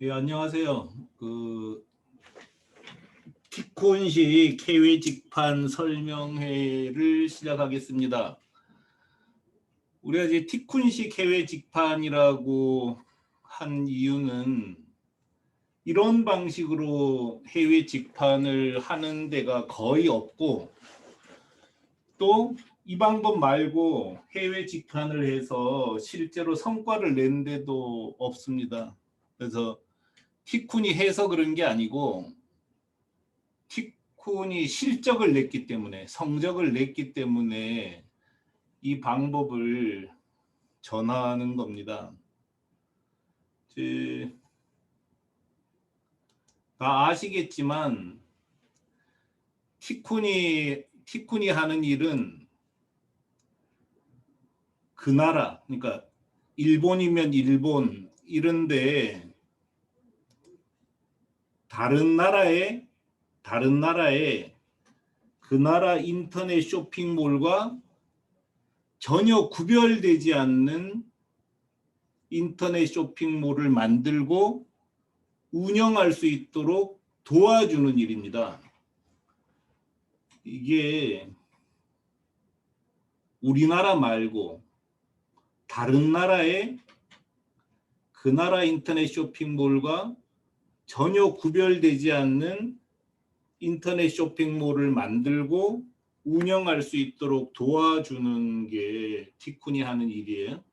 예, 안녕하세요. 티콘시 KW 직판 설명회를 시작하겠습니다. 우리가 이제 티콘시 KW 직판이라고 한 이유는 이런 방식으로 해외 직판을 하는 데가 거의 없고, 또 이 방법 말고 해외 직판을 해서 실제로 성과를 낸 데도 없습니다. 그래서 티쿤이 해서 그런 게 아니고 티쿤이 실적을 냈기 때문에, 성적을 냈기 때문에 이 방법을 전하는 겁니다. 다 아시겠지만 티쿤이 하는 일은 그 나라, 그러니까 일본이면 일본 이런데 다른 나라에 그 나라 인터넷 쇼핑몰과 전혀 구별되지 않는 인터넷 쇼핑몰을 만들고 운영할 수 있도록 도와주는 일입니다. 이게 우리나라 말고 다른 나라의 그 나라 인터넷 쇼핑몰과 전혀 구별되지 않는 인터넷 쇼핑몰을 만들고 운영할 수 있도록 도와주는 게 티쿤이 하는 일이에요.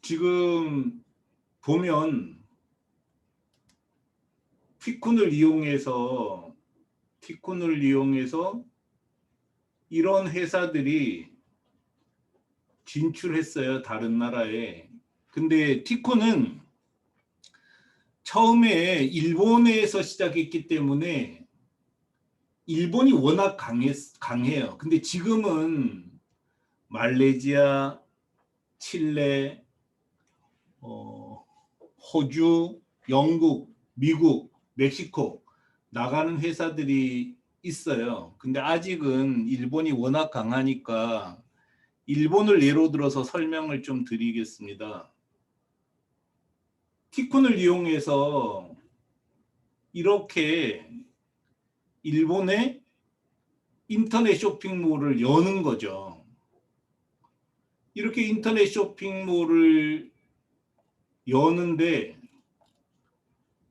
지금 보면 티쿤을 이용해서 이런 회사들이 진출했어요, 다른 나라에. 근데 티쿤은 처음에 일본에서 시작했기 때문에 일본이 워낙 강해요. 근데 지금은 말레이시아, 칠레, 호주, 영국, 미국, 멕시코 나가는 회사들이 있어요. 근데 아직은 일본이 워낙 강하니까 일본을 예로 들어서 설명을 좀 드리겠습니다. 티쿤을 이용해서 이렇게 일본의 인터넷 쇼핑몰을 여는 거죠. 이렇게 인터넷 쇼핑몰을 여는데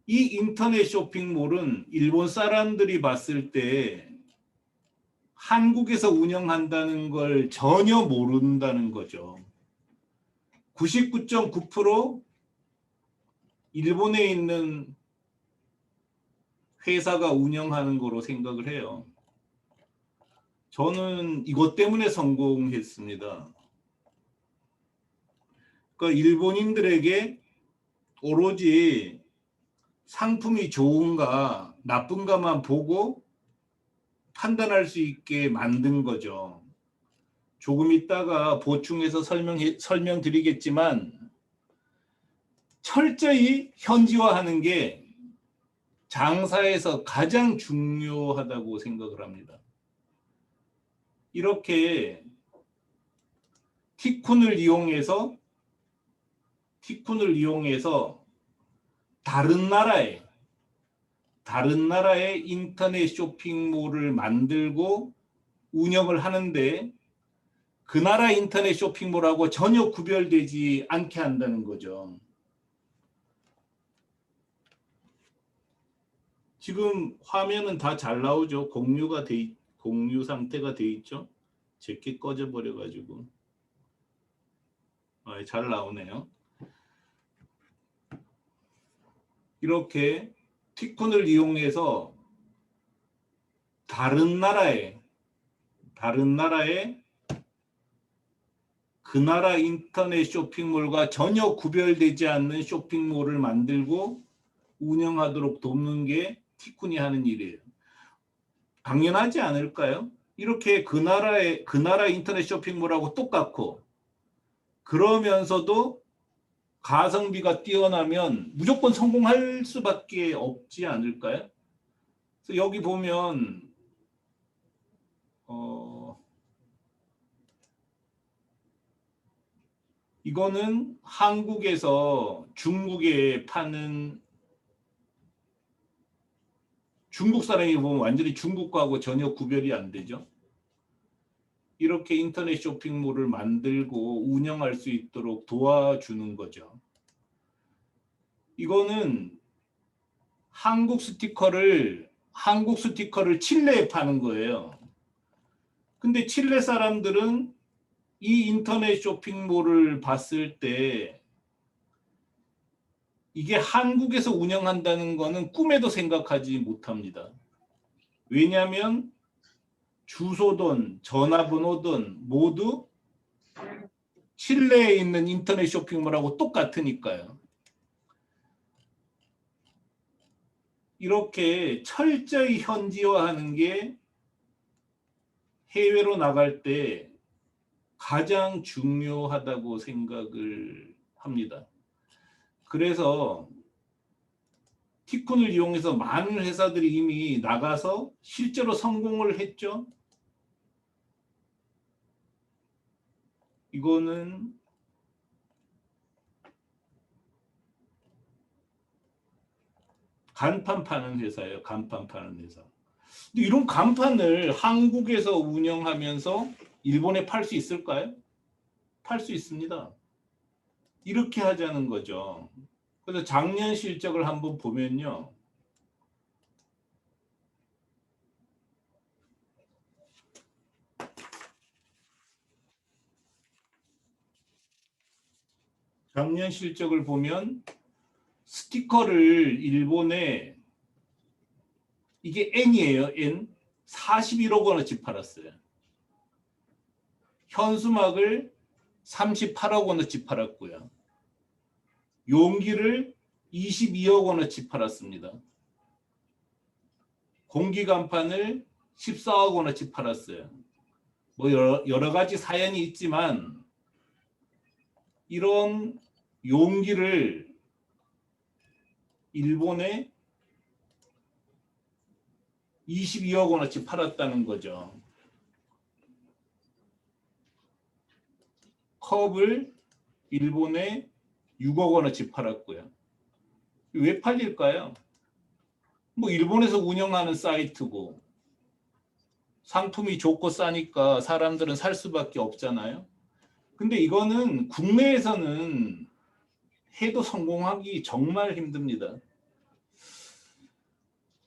이 인터넷 쇼핑몰은 일본 사람들이 봤을 때 한국에서 운영한다는 걸 전혀 모른다는 거죠. 99.9% 일본에 있는 회사가 운영하는 거로 생각을 해요. 저는 이것 때문에 성공했습니다. 그러니까 일본인들에게 오로지 상품이 좋은가 나쁜가만 보고 판단할 수 있게 만든 거죠. 조금 있다가 보충해서 설명드리겠지만 철저히 현지화하는 게 장사에서 가장 중요하다고 생각을 합니다. 이렇게 티쿤을 이용해서 다른 나라의 인터넷 쇼핑몰을 만들고 운영을 하는데 그 나라 인터넷 쇼핑몰하고 전혀 구별되지 않게 한다는 거죠. 지금 화면은 다 잘 나오죠. 공유 상태가 돼 있죠. 제게 꺼져 버려 가지고 잘 나오네요. 이렇게 티콘을 이용해서 다른 나라의 그 나라 인터넷 쇼핑몰과 전혀 구별되지 않는 쇼핑몰을 만들고 운영하도록 돕는 게 티쿤이 하는 일이에요. 당연하지 않을까요? 이렇게 그 나라 인터넷 쇼핑몰하고 똑같고 그러면서도 가성비가 뛰어나면 무조건 성공할 수밖에 없지 않을까요? 그래서 여기 보면 이거는 한국에서 중국에 파는, 중국 사람이 보면 완전히 중국과하고 전혀 구별이 안 되죠. 이렇게 인터넷 쇼핑몰을 만들고 운영할 수 있도록 도와주는 거죠. 이거는 한국 스티커를 칠레에 파는 거예요. 근데 칠레 사람들은 이 인터넷 쇼핑몰을 봤을 때 이게 한국에서 운영한다는 거는 꿈에도 생각하지 못합니다. 왜냐하면 주소든 전화번호든 모두 칠레에 있는 인터넷 쇼핑몰하고 똑같으니까요. 이렇게 철저히 현지화하는 게 해외로 나갈 때 가장 중요하다고 생각을 합니다. 그래서 티쿤을 이용해서 많은 회사들이 이미 나가서 실제로 성공을 했죠. 이거는 간판 파는 회사예요. 간판 파는 회사. 근데 이런 간판을 한국에서 운영하면서 일본에 팔 수 있을까요? 팔 수 있습니다. 이렇게 하자는 거죠. 그래서 작년 실적을 한번 보면요. 작년 실적을 보면 스티커를 일본에, 이게 N이에요. N. 41억 원어치 팔았어요. 현수막을 38억 원어치 팔았고요. 용기를 22억 원어치 팔았습니다. 공기간판을 14억 원어치 팔았어요. 뭐 여러 가지 사연이 있지만 이런 용기를 일본에 22억 원어치 팔았다는 거죠. 컵을 일본에 6억 원어치 팔았고요. 왜 팔릴까요? 뭐 일본에서 운영하는 사이트고 상품이 좋고 싸니까 사람들은 살 수밖에 없잖아요. 근데 이거는 국내에서는 해도 성공하기 정말 힘듭니다.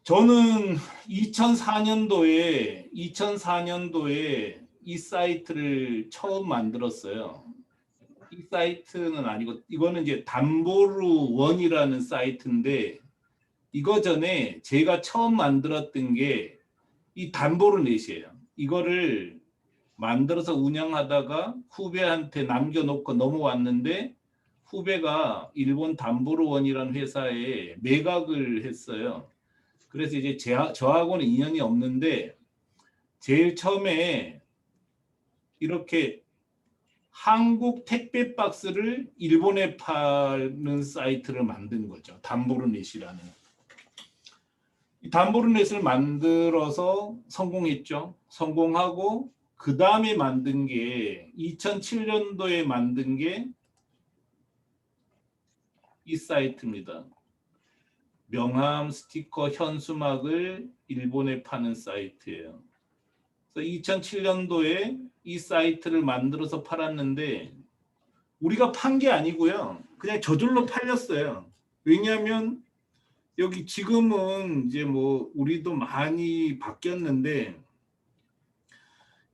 저는 2004년도에 이 사이트를 처음 만들었어요. 이 사이트는 아니고 이거는 이제 담보루 원이라는 사이트인데 이거 전에 제가 처음 만들었던 게 이 담보루넷이에요. 이거를 만들어서 운영하다가 후배한테 남겨놓고 넘어왔는데 후배가 일본 담보루원이라는 회사에 매각을 했어요. 그래서 이제 저하고는 인연이 없는데 제일 처음에 이렇게 한국 택배 박스를 일본에 파는 사이트를 만든 거죠. 담보루넷이라는. 이 담보루넷을 만들어서 성공했죠. 성공하고 그 다음에 만든 게 2007년도에 만든 게 이 사이트입니다. 명함, 스티커, 현수막을 일본에 파는 사이트예요. 그래서 2007년도에 이 사이트를 만들어서 팔았는데 우리가 판 게 아니고요. 그냥 저절로 팔렸어요. 왜냐하면 여기 지금은 이제 뭐 우리도 많이 바뀌었는데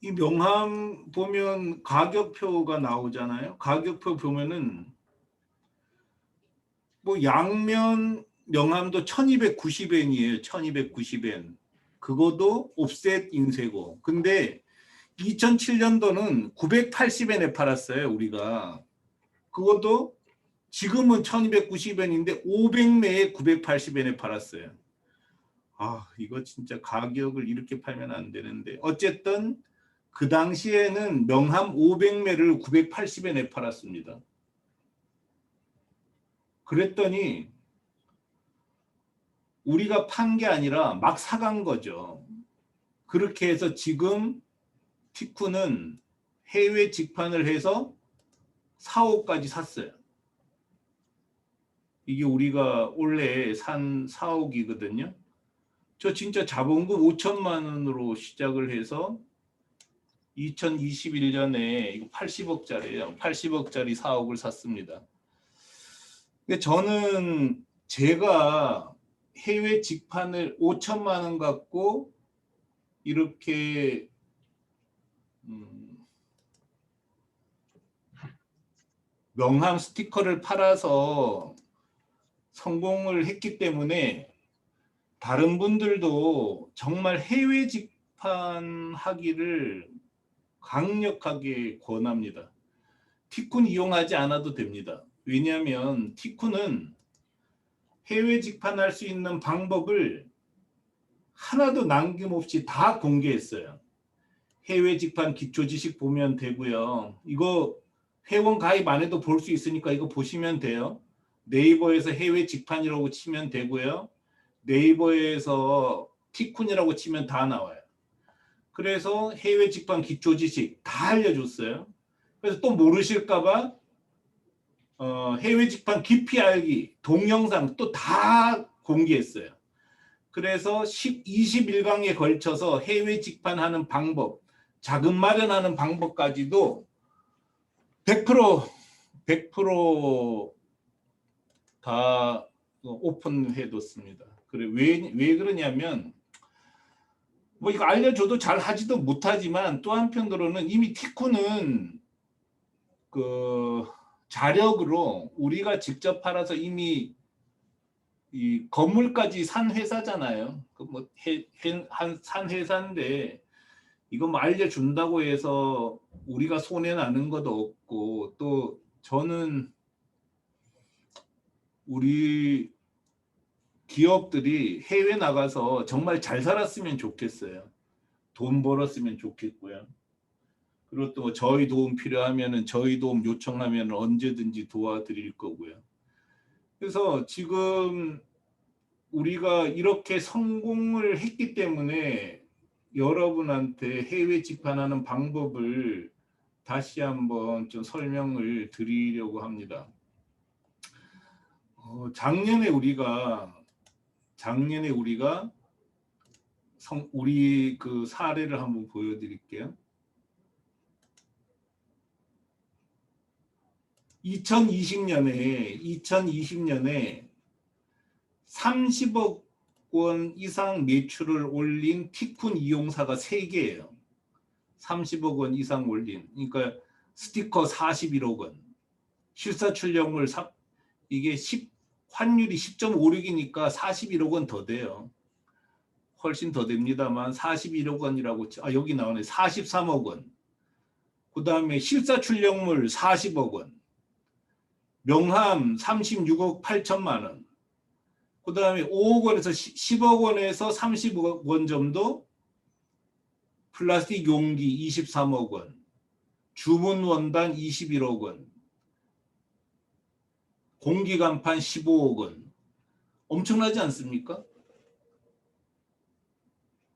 이 명함 보면 가격표가 나오잖아요. 가격표 보면은 뭐 양면 명함도 1290엔이에요. 1290엔. 그것도 옵셋 인쇄고. 근데 2007년도는 980엔에 팔았어요. 우리가. 그것도 지금은 1290엔인데 500매에 980엔에 팔았어요. 아, 이거 진짜 가격을 이렇게 팔면 안 되는데. 어쨌든 그 당시에는 명함 500매를 980엔에 팔았습니다. 그랬더니 우리가 판 게 아니라 막 사간 거죠. 그렇게 해서 지금 티쿤은 해외 직판을 해서 4억까지 샀어요. 이게 우리가 원래 산 4억이거든요. 저 진짜 자본금 5천만 원으로 시작을 해서 2021년에 이거 80억짜리예요. 80억짜리 4억을 샀습니다. 근데 저는 제가 해외 직판을 5천만 원 갖고 이렇게 명함 스티커를 팔아서 성공을 했기 때문에 다른 분들도 정말 해외 직판하기를 강력하게 권합니다. 티쿤 이용하지 않아도 됩니다. 왜냐하면 티쿤은 해외 직판할 수 있는 방법을 하나도 남김없이 다 공개했어요. 해외 직판 기초 지식 보면 되고요. 이거 회원 가입 안 해도 볼 수 있으니까 이거 보시면 돼요. 네이버에서 해외 직판이라고 치면 되고요. 네이버에서 티쿤이라고 치면 다 나와요. 그래서 해외 직판 기초 지식 다 알려줬어요. 그래서 또 모르실까봐 해외 직판 깊이 알기 동영상 또 다 공개했어요. 그래서 21강에 걸쳐서 해외 직판하는 방법, 자금 마련하는 방법까지도 100%다 오픈해뒀습니다. 그래 왜 그러냐면 뭐 이거 알려줘도 잘 하지도 못하지만 또 한편으로는 이미 티쿤은 그 자력으로 우리가 직접 팔아서 이미 이 건물까지 산 회사잖아요. 그 뭐 산 회사인데 이거 뭐 알려준다고 해서 우리가 손해 나는 것도 없고 또 저는 우리 기업들이 해외 나가서 정말 잘 살았으면 좋겠어요. 돈 벌었으면 좋겠고요. 그리고 또 저희 도움 필요하면은 저희 도움 요청하면 언제든지 도와드릴 거고요. 그래서 지금 우리가 이렇게 성공을 했기 때문에 여러분한테 해외 직판하는 방법을 다시 한번 좀 설명을 드리려고 합니다. 작년에 우리가 우리 그 사례를 한번 보여드릴게요. 2020년에 30억 원 이상 매출을 올린 티쿤 이용사가 3개예요. 30억 원 이상 올린. 그러니까 스티커 41억 원. 실사 출력물 이게 환율이 10.56이니까 41억 원 더 돼요. 훨씬 더 됩니다만 41억 원이라고 여기 나오네. 43억 원. 그다음에 실사 출력물 40억 원. 명함 36억 8천만 원. 그 다음에 5억 원에서 10억 원에서 30억 원 정도, 플라스틱 용기 23억 원, 주문 원단 21억 원, 공기 간판 15억 원. 엄청나지 않습니까?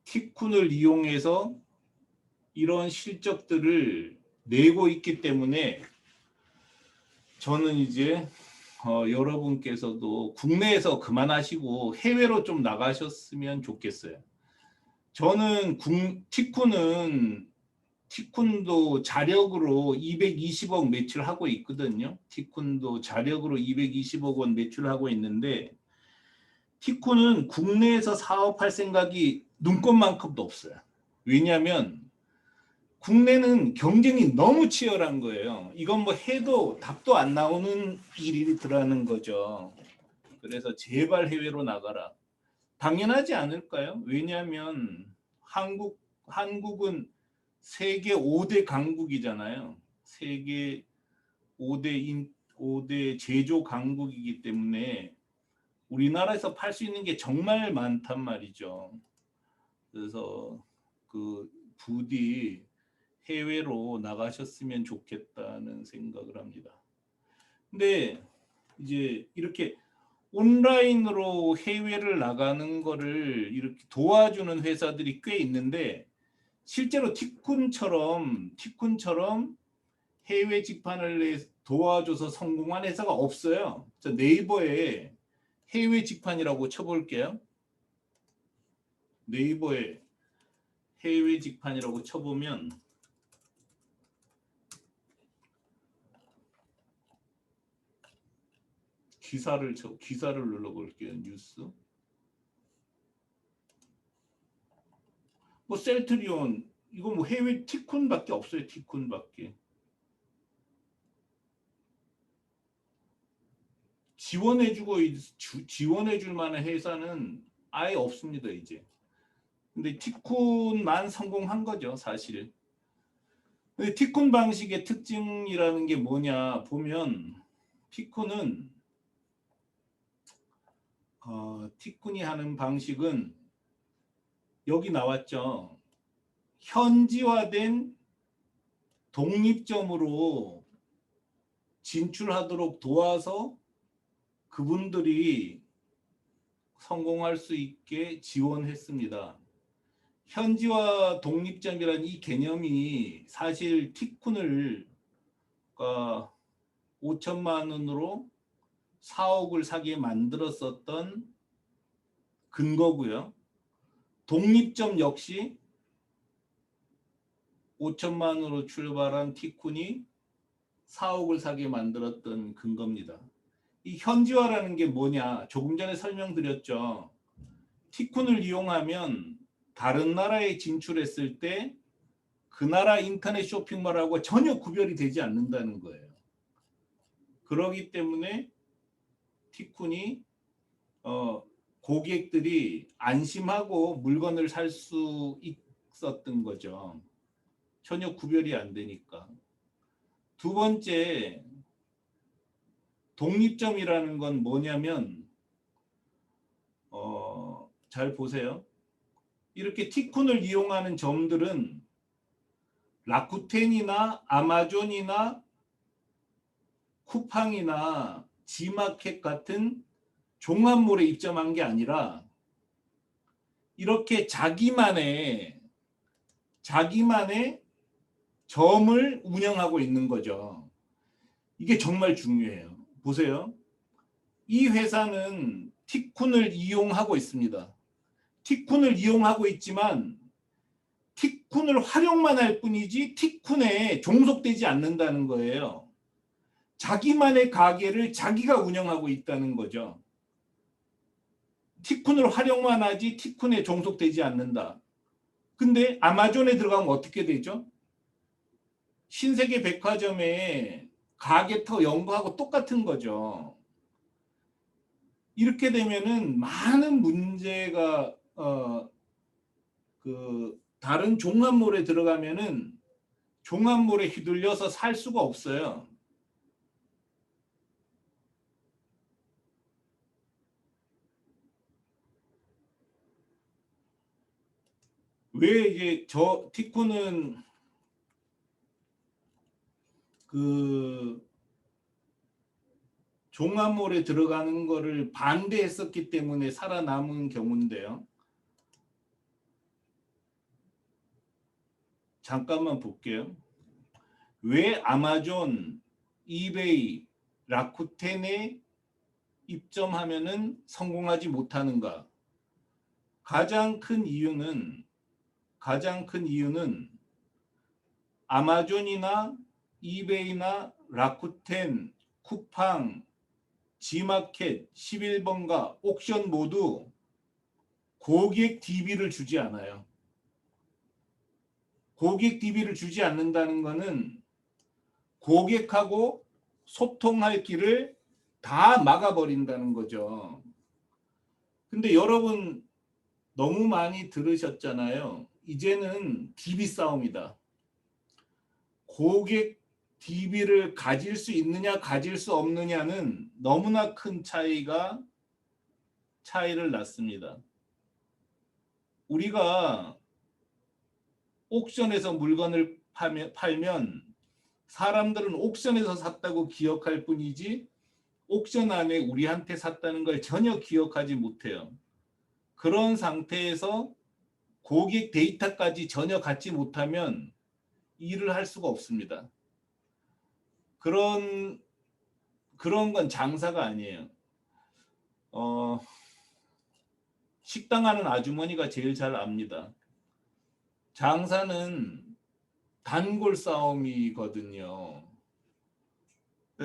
티쿤을 이용해서 이런 실적들을 내고 있기 때문에 저는 이제 여러분께서도 국내에서 그만하시고 해외로 좀 나가셨으면 좋겠어요. 저는 티쿤도 자력으로 220억 매출하고 있거든요. 티쿤도 자력으로 220억 원 매출하고 있는데 티쿤은 국내에서 사업할 생각이 눈꽃만큼도 없어요. 왜냐하면 국내는 경쟁이 너무 치열한 거예요. 이건 뭐 해도 답도 안 나오는 일이라는 거죠. 그래서 제발 해외로 나가라. 당연하지 않을까요? 왜냐하면 한국은 세계 5대 강국이잖아요. 세계 5대 제조 강국이기 때문에 우리나라에서 팔 수 있는 게 정말 많단 말이죠. 그래서 그 부디 해외로 나가셨으면 좋겠다는 생각을 합니다. 근데 이제 이렇게 온라인으로 해외를 나가는 거를 이렇게 도와주는 회사들이 꽤 있는데 실제로 티쿤처럼 해외 직판을 도와줘서 성공한 회사가 없어요. 저 네이버에 해외 직판이라고 쳐볼게요. 네이버에 해외 직판이라고 쳐보면 기사를 눌러볼게요. 뉴스. 뭐 셀트리온 이거 뭐 해외 티쿤밖에 없어요. 티쿤밖에. 지원해줄 만한 회사는 아예 없습니다. 이제. 근데 티쿤만 성공한 거죠. 사실. 근데 티쿤 방식의 특징이라는 게 뭐냐 보면 티쿤은 티쿤이 하는 방식은 여기 나왔죠. 현지화된 독립점으로 진출하도록 도와서 그분들이 성공할 수 있게 지원했습니다. 현지화 독립점이라는 이 개념이 사실 티쿤을 5천만 원으로 4억을 사게 만들었었던 근거고요. 독립점 역시 5천만 원으로 출발한 티쿤이 4억을 사게 만들었던 근거입니다. 이 현지화라는 게 뭐냐? 조금 전에 설명드렸죠. 티쿤을 이용하면 다른 나라에 진출했을 때 그 나라 인터넷 쇼핑몰하고 전혀 구별이 되지 않는다는 거예요. 그렇기 때문에 티쿤이 고객들이 안심하고 물건을 살 수 있었던 거죠. 전혀 구별이 안 되니까. 두 번째, 독립점이라는 건 뭐냐면 잘 보세요. 이렇게 티쿤을 이용하는 점들은 라쿠텐이나 아마존이나 쿠팡이나 지마켓 같은 종합몰에 입점한 게 아니라 이렇게 자기만의 점을 운영하고 있는 거죠. 이게 정말 중요해요. 보세요. 이 회사는 티쿤을 이용하고 있습니다. 티쿤을 이용하고 있지만 티쿤을 활용만 할 뿐이지 티쿤에 종속되지 않는다는 거예요. 자기만의 가게를 자기가 운영하고 있다는 거죠. 티쿤을 활용만 하지 티쿤에 종속되지 않는다. 근데 아마존에 들어가면 어떻게 되죠? 신세계 백화점에 가게터 연구하고 똑같은 거죠. 이렇게 되면은 많은 문제가 다른 종합몰에 들어가면은 종합몰에 휘둘려서 살 수가 없어요. 왜 이게 티쿤은 종합몰에 들어가는 거를 반대했었기 때문에 살아남은 경우인데요. 잠깐만 볼게요. 왜 아마존, 이베이, 라쿠텐에 입점하면은 성공하지 못하는가? 가장 큰 이유는 아마존이나 이베이나 라쿠텐, 쿠팡, 지마켓, 11번가, 옥션 모두 고객 DB를 주지 않아요. 고객 DB를 주지 않는다는 것은 고객하고 소통할 길을 다 막아버린다는 거죠. 근데 여러분 너무 많이 들으셨잖아요. 이제는 DB 싸움이다. 고객 DB를 가질 수 있느냐 가질 수 없느냐는 너무나 큰 차이를 낳습니다. 우리가 옥션에서 물건을 팔면 사람들은 옥션에서 샀다고 기억할 뿐이지 옥션 안에 우리한테 샀다는 걸 전혀 기억하지 못해요. 그런 상태에서 고객 데이터까지 전혀 갖지 못하면 일을 할 수가 없습니다. 그런 건 장사가 아니에요. 식당 하는 아주머니가 제일 잘 압니다. 장사는 단골 싸움이거든요.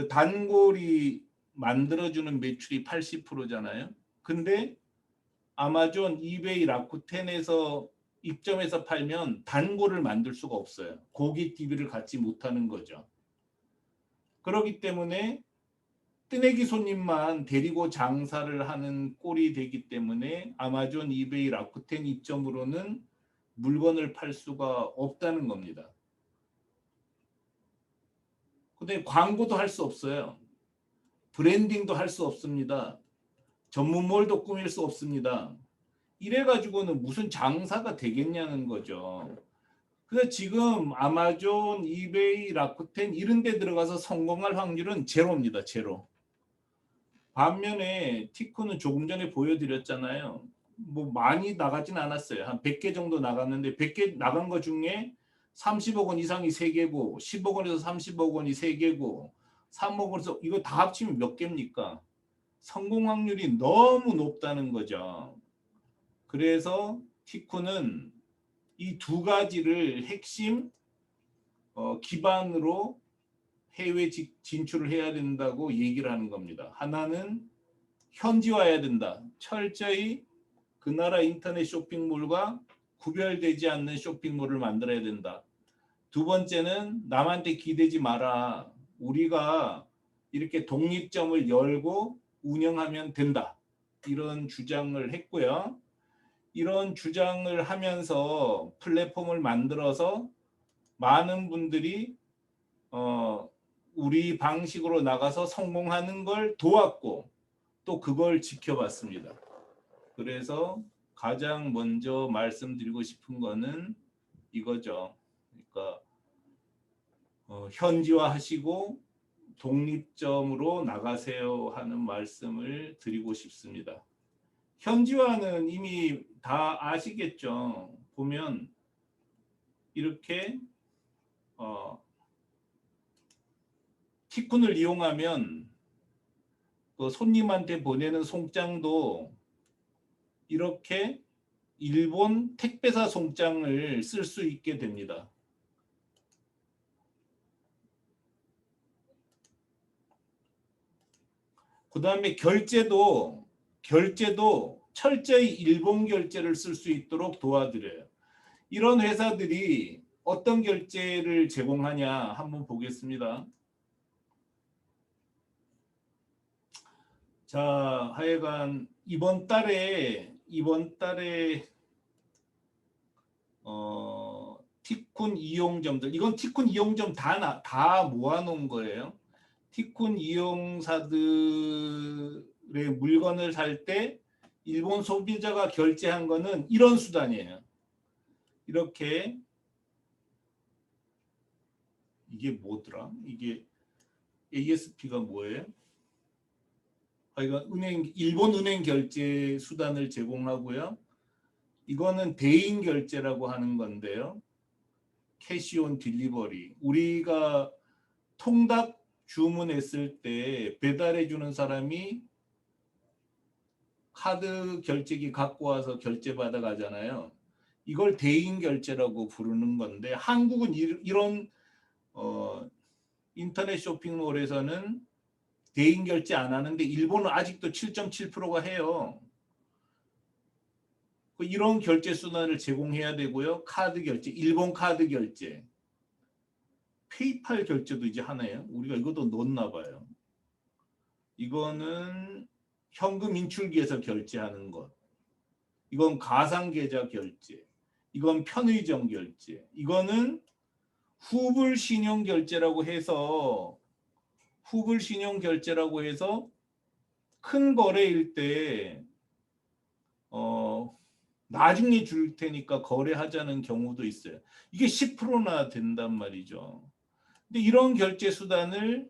단골이 만들어주는 매출이 80%잖아요. 근데 아마존, 이베이, 라쿠텐에서 입점해서 팔면 단골을 만들 수가 없어요. 고기 TV를 갖지 못하는 거죠. 그렇기 때문에 뜨내기 손님만 데리고 장사를 하는 꼴이 되기 때문에 아마존, 이베이, 라쿠텐 입점으로는 물건을 팔 수가 없다는 겁니다. 근데 광고도 할 수 없어요. 브랜딩도 할 수 없습니다. 전문몰도 꾸밀 수 없습니다. 이래가지고는 무슨 장사가 되겠냐는 거죠. 그래서 지금 아마존, 이베이, 라쿠텐 이런 데 들어가서 성공할 확률은 제로입니다. 제로. 반면에 티쿠는 조금 전에 보여드렸잖아요. 뭐 많이 나가진 않았어요. 한 100개 정도 나갔는데 100개 나간 것 중에 30억 원 이상이 3개고 10억 원에서 30억 원이 3개고 3억 원에서 이거 다 합치면 몇 개입니까? 성공 확률이 너무 높다는 거죠. 그래서 티쿠는 이 두 가지를 핵심 기반으로 해외 진출을 해야 된다고 얘기를 하는 겁니다. 하나는 현지화해야 된다. 철저히 그 나라 인터넷 쇼핑몰과 구별되지 않는 쇼핑몰을 만들어야 된다. 두 번째는 남한테 기대지 마라. 우리가 이렇게 독립점을 열고 운영하면 된다. 이런 주장을 했고요. 이런 주장을 하면서 플랫폼을 만들어서 많은 분들이 우리 방식으로 나가서 성공하는 걸 도왔고 또 그걸 지켜봤습니다. 그래서 가장 먼저 말씀드리고 싶은 거는 이거죠. 그러니까 현지화하시고 독립점으로 나가세요 하는 말씀을 드리고 싶습니다. 현지화는 이미 다 아시겠죠. 보면 이렇게 티쿤을 이용하면 그 손님한테 보내는 송장도 이렇게 일본 택배사 송장을 쓸 수 있게 됩니다. 그 다음에 결제도 철저히 일본 결제를 쓸 수 있도록 도와드려요. 이런 회사들이 어떤 결제를 제공하냐 한번 보겠습니다. 자, 하여간 이번 달에 티쿤 이용점들, 이건 티쿤 이용점 다 모아놓은 거예요. 티쿤 이용사들의 물건을 살 때 일본 소비자가 결제한 거는 이런 수단이에요. 이렇게 이게 뭐더라? 이게 ASP가 뭐예요? 일본 은행 결제 수단을 제공하고요. 이거는 대인 결제라고 하는 건데요. 캐시온 딜리버리. 우리가 통닭 주문했을 때 배달해 주는 사람이 카드 결제기 갖고 와서 결제 받아 가잖아요. 이걸 대인 결제라고 부르는 건데 한국은 이런 인터넷 쇼핑몰에서는 대인 결제 안 하는데 일본은 아직도 7.7%가 해요. 이런 결제 수단을 제공해야 되고요. 카드 결제, 일본 카드 결제. 페이팔 결제도 이제 하네요. 우리가 이것도 넣었나 봐요. 이거는 현금 인출기에서 결제하는 것. 이건 가상계좌 결제. 이건 편의점 결제. 이거는 후불 신용 결제라고 해서 큰 거래일 때 나중에 줄 테니까 거래하자는 경우도 있어요. 이게 10%나 된단 말이죠. 근데 이런 결제 수단을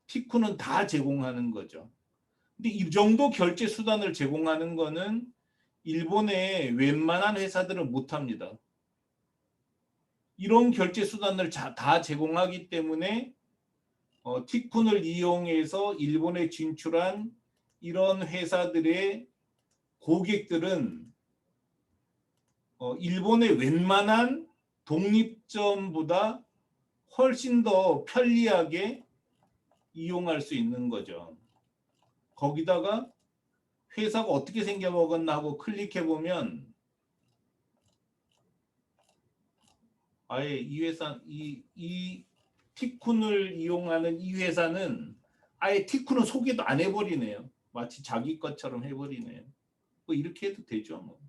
티쿠는 다 제공하는 거죠. 근데 이 정도 결제 수단을 제공하는 거는 일본의 웬만한 회사들은 못합니다. 이런 결제 수단을 다 제공하기 때문에 티쿤을 이용해서 일본에 진출한 이런 회사들의 고객들은 일본의 웬만한 독립점보다 훨씬 더 편리하게 이용할 수 있는 거죠. 거기다가 회사가 어떻게 생겨먹었나 하고 클릭해보면 아예 이 회사, 이 티쿤을 이용하는 이 회사는 아예 티쿤은 소개도 안 해버리네요. 마치 자기 것처럼 해버리네요. 뭐 이렇게 해도 되죠. 뭐.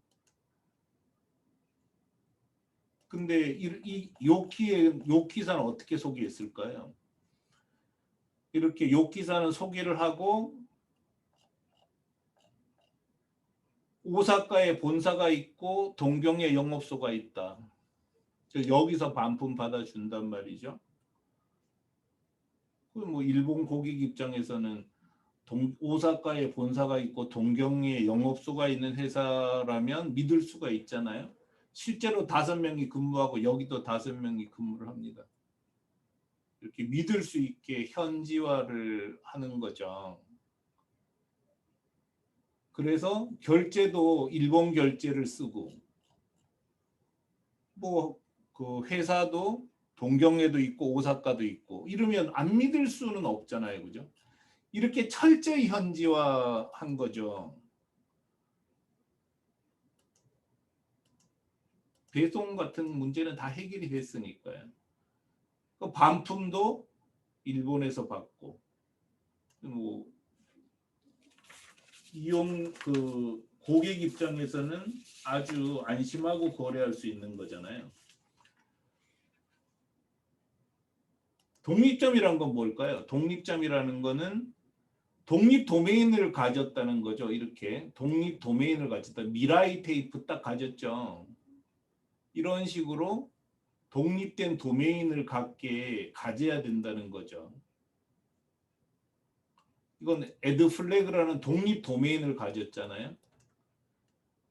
근데 이 요키사는 어떻게 소개했을까요? 이렇게 요키사는 소개를 하고 오사카에 본사가 있고 동경에 영업소가 있다. 여기서 반품 받아준단 말이죠. 뭐 일본 고객 입장에서는 오사카에 본사가 있고 동경에 영업소가 있는 회사라면 믿을 수가 있잖아요. 실제로 5명이 근무하고 여기도 5명이 근무를 합니다. 이렇게 믿을 수 있게 현지화를 하는 거죠. 그래서 결제도 일본 결제를 쓰고 뭐 그 회사도 동경에도 있고 오사카도 있고 이러면 안 믿을 수는 없잖아요. 그죠? 이렇게 철저히 현지화한 거죠. 배송 같은 문제는 다 해결이 됐으니까요. 그 반품도 일본에서 받고 뭐 이용 그 고객 입장에서는 아주 안심하고 거래할 수 있는 거잖아요. 독립점이란 건 뭘까요? 독립점이라는 거는 독립 도메인을 가졌다는 거죠. 이렇게 독립 도메인을 가졌다. 미라이 테이프 딱 가졌죠. 이런 식으로 독립된 도메인을 가져야 된다는 거죠. 이건 에드 플래그라는 독립 도메인을 가졌잖아요.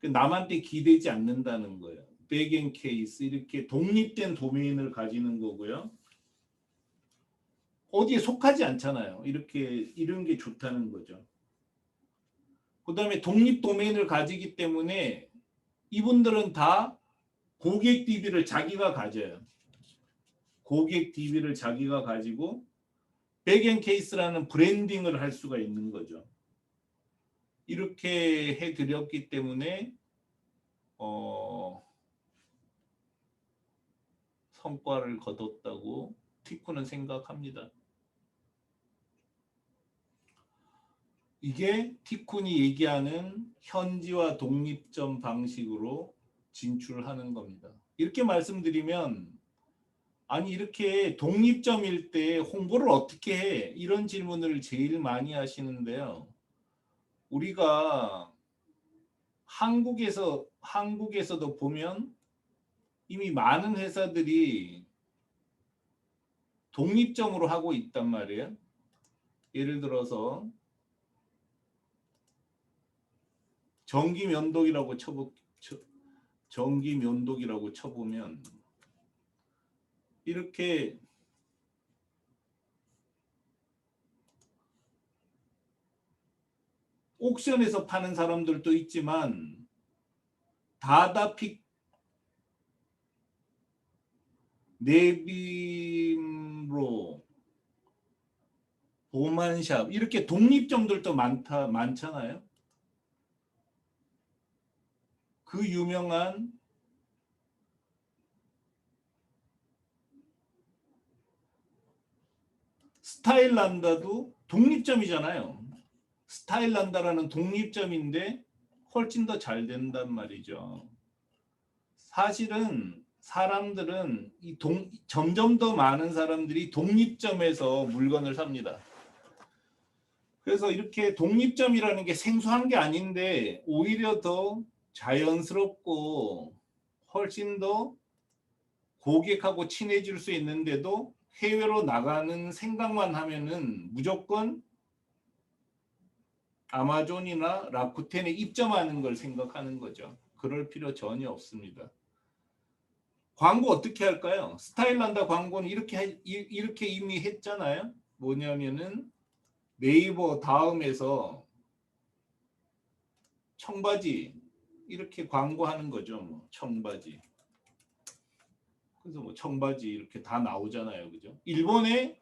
남한테 기대지 않는다는 거예요. 백앤케이스 이렇게 독립된 도메인을 가지는 거고요. 어디에 속하지 않잖아요. 이렇게 이런 게 좋다는 거죠. 그다음에 독립 도메인을 가지기 때문에 이분들은 다 고객 DB를 자기가 가져요. 고객 DB를 자기가 가지고 백앤케이스라는 브랜딩을 할 수가 있는 거죠. 이렇게 해드렸기 때문에 성과를 거뒀다고 티쿤은 생각합니다. 이게 티쿤이 얘기하는 현지화 독립점 방식으로 진출하는 겁니다. 이렇게 말씀드리면 아니 이렇게 독립점일 때 홍보를 어떻게 해? 이런 질문을 제일 많이 하시는데요. 우리가 한국에서도 보면 이미 많은 회사들이 독립점으로 하고 있단 말이에요. 예를 들어서 전기면도기라고 쳐보면 이렇게 옥션에서 파는 사람들도 있지만 다다픽 네빔로 보만샵 이렇게 독립점들도 많잖아요. 그 유명한 스타일란다도 독립점이잖아요. 스타일란다라는 독립점인데 훨씬 더 잘 된단 말이죠. 사실은 사람들은 점점 더 많은 사람들이 독립점에서 물건을 삽니다. 그래서 이렇게 독립점이라는 게 생소한 게 아닌데 오히려 더 자연스럽고 훨씬 더 고객하고 친해질 수 있는데도 해외로 나가는 생각만 하면은 무조건 아마존이나 라쿠텐에 입점하는 걸 생각하는 거죠. 그럴 필요 전혀 없습니다. 광고 어떻게 할까요? 스타일란다 광고는 이렇게 이미 했잖아요. 뭐냐면은 네이버 다음에서 청바지 이렇게 광고하는 거죠. 뭐 청바지. 그래서 뭐 청바지 이렇게 다 나오잖아요. 그죠? 일본의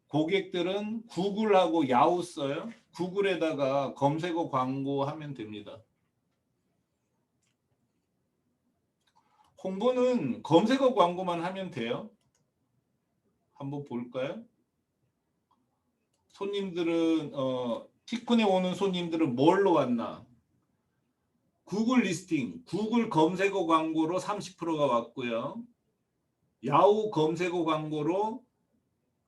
고객들은 구글하고 야후 써요. 구글에다가 검색어 광고하면 됩니다. 홍보는 검색어 광고만 하면 돼요. 한번 볼까요? 손님들은 티쿤에 오는 손님들은 뭘로 왔나? 구글 리스팅, 구글 검색어 광고로 30%가 왔고요. 야후 검색어 광고로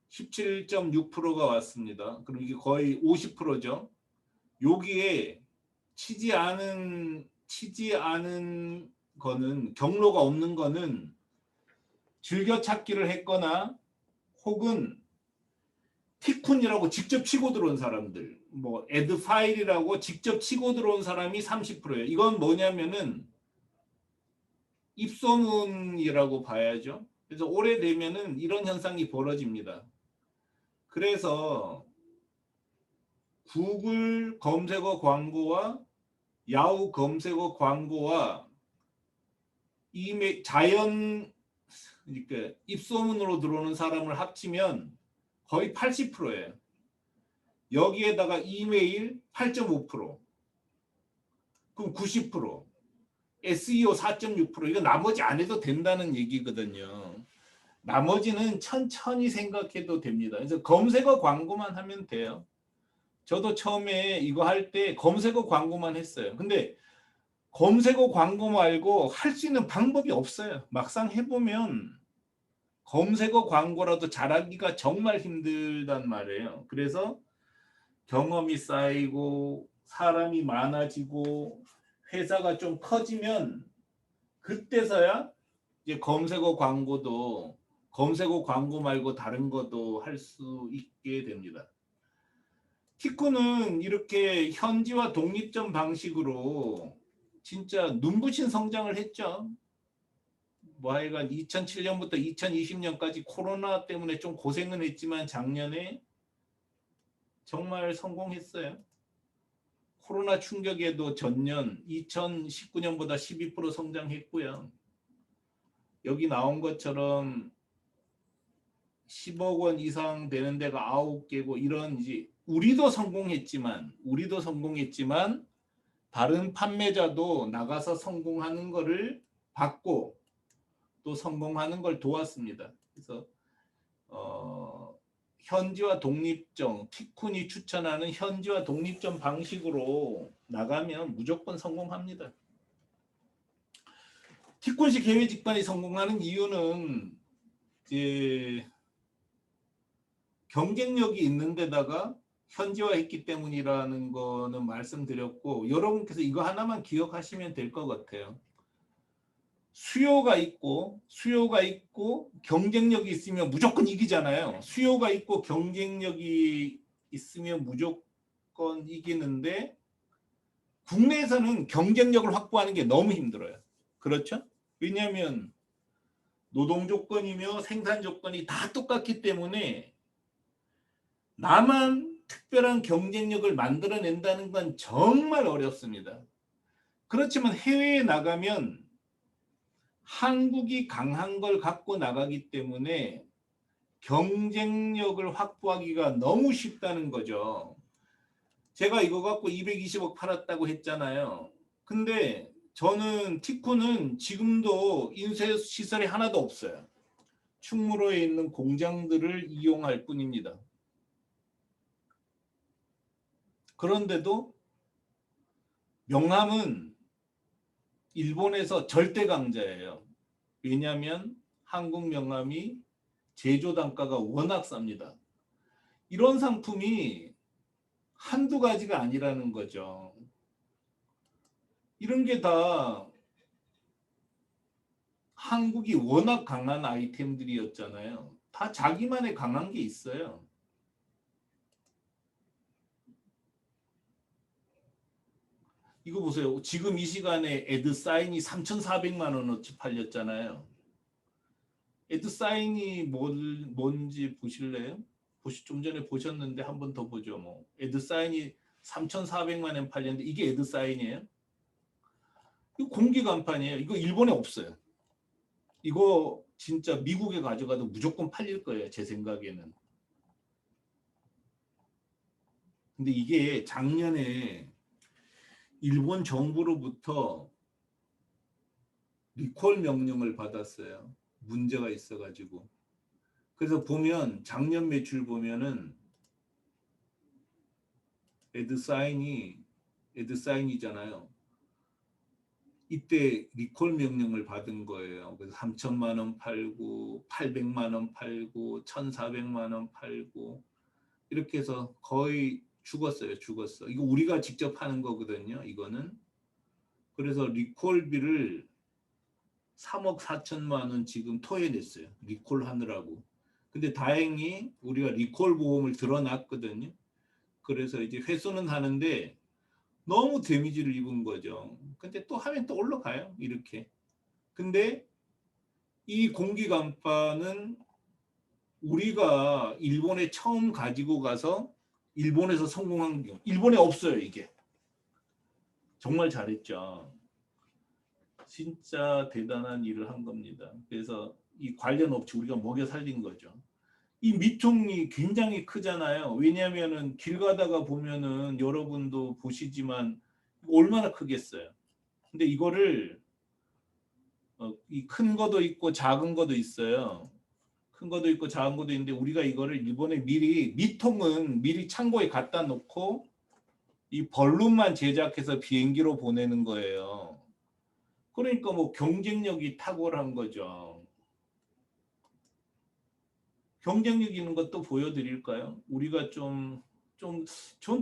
17.6%가 왔습니다. 그럼 이게 거의 50%죠. 여기에 치지 않은 거는 경로가 없는 거는 즐겨찾기를 했거나 혹은 티쿤이라고 직접 치고 들어온 사람들, 뭐 애드 파일이라고 직접 치고 들어온 사람이 30%예요. 이건 뭐냐면은 입소문이라고 봐야죠. 그래서 오래되면은 이런 현상이 벌어집니다. 그래서 구글 검색어 광고와 야후 검색어 광고와 자연 그러니까 입소문으로 들어오는 사람을 합치면 거의 80%예요. 여기에다가 이메일 8.5%, 그럼 90%, SEO 4.6%, 이거 나머지 안 해도 된다는 얘기거든요. 나머지는 천천히 생각해도 됩니다. 그래서 검색어 광고만 하면 돼요. 저도 처음에 이거 할 때 검색어 광고만 했어요. 근데 검색어 광고 말고 할 수 있는 방법이 없어요. 막상 해보면 검색어 광고라도 잘하기가 정말 힘들단 말이에요. 그래서 경험이 쌓이고 사람이 많아지고 회사가 좀 커지면 그때서야 이제 검색어 광고 말고 다른 것도 할 수 있게 됩니다. 티코는 이렇게 현지화 독립점 방식으로 진짜 눈부신 성장을 했죠. 뭐 하여간 2007년부터 2020년까지 코로나 때문에 좀 고생은 했지만 작년에 정말 성공했어요. 코로나 충격에도 전년 2019년보다 12% 성장했고요. 여기 나온 것처럼 10억 원 이상 되는 데가 9개고 이런 이제 우리도 성공했지만 다른 판매자도 나가서 성공하는 거를 봤고 또 성공하는 걸 도왔습니다. 그래서 현지화 독립점, 티쿤이 추천하는 현지화 독립점 방식으로 나가면 무조건 성공합니다. 티쿤식 해외 직관이 성공하는 이유는 이제 경쟁력이 있는 데다가 현지화했기 때문이라는 거는 말씀드렸고 여러분께서 이거 하나만 기억하시면 될 것 같아요. 수요가 있고 경쟁력이 있으면 무조건 이기잖아요. 수요가 있고 경쟁력이 있으면 무조건 이기는데 국내에서는 경쟁력을 확보하는 게 너무 힘들어요. 그렇죠? 왜냐하면 노동 조건이며 생산 조건이 다 똑같기 때문에 나만 특별한 경쟁력을 만들어낸다는 건 정말 어렵습니다. 그렇지만 해외에 나가면 한국이 강한 걸 갖고 나가기 때문에 경쟁력을 확보하기가 너무 쉽다는 거죠. 제가 이거 갖고 220억 팔았다고 했잖아요. 근데 저는 티코는 지금도 인쇄 시설이 하나도 없어요. 충무로에 있는 공장들을 이용할 뿐입니다. 그런데도 명함은 일본에서 절대 강자예요. 왜냐하면 한국 명함이 제조 단가가 워낙 쌉니다. 이런 상품이 한두 가지가 아니라는 거죠. 이런 게 다 한국이 워낙 강한 아이템들이었잖아요. 다 자기만의 강한 게 있어요. 이거 보세요. 지금 이 시간에 애드 사인이 3,400만 원어치 팔렸잖아요. 애드 사인이 뭔지 보실래요? 좀 전에 보셨는데 한 번 더 보죠. 뭐 에드사인이 3,400만 원 팔렸는데 이게 에드사인이에요? 이거 공기 간판이에요. 이거 일본에 없어요. 이거 진짜 미국에 가져가도 무조건 팔릴 거예요. 제 생각에는. 근데 이게 작년에 일본 정부로부터 리콜 명령을 받았어요. 문제가 있어가지고. 그래서 보면 작년 매출 보면은 에드사인이잖아요. 이때 리콜 명령을 받은 거예요. 그래서 3천만 원 팔고 800만 원 팔고 1,400만 원 팔고 이렇게 해서 거의 죽었어. 이거 우리가 직접 하는 거거든요. 이거는. 그래서 리콜비를 3억 4천만 원 지금 토해냈어요. 리콜 하느라고. 근데 다행히 우리가 리콜 보험을 들어놨거든요. 그래서 이제 회수는 하는데 너무 데미지를 입은 거죠. 근데 또 하면 또 올라가요. 이렇게. 근데 이 공기 간판은 우리가 일본에 처음 가지고 가서 일본에서 성공한 게 일본에 없어요. 이게. 정말 잘했죠. 진짜 대단한 일을 한 겁니다. 그래서 이 관련 업체 우리가 먹여 살린 거죠. 이 미통이 굉장히 크잖아요. 왜냐하면은 길 가다가 보면은 여러분도 보시지만 얼마나 크겠어요. 근데 이거를 이 큰 거도 있고 작은 거도 있어요. 큰 거도 있고 작은 거도 있는데 우리가 이거를 일본에 미리 미통은 미리 창고에 갖다 놓고 이 벌룬만 제작해서 비행기로 보내는 거예요. 그러니까 뭐 경쟁력이 탁월한 거죠. 경쟁력 있는 것도 보여드릴까요? 우리가 전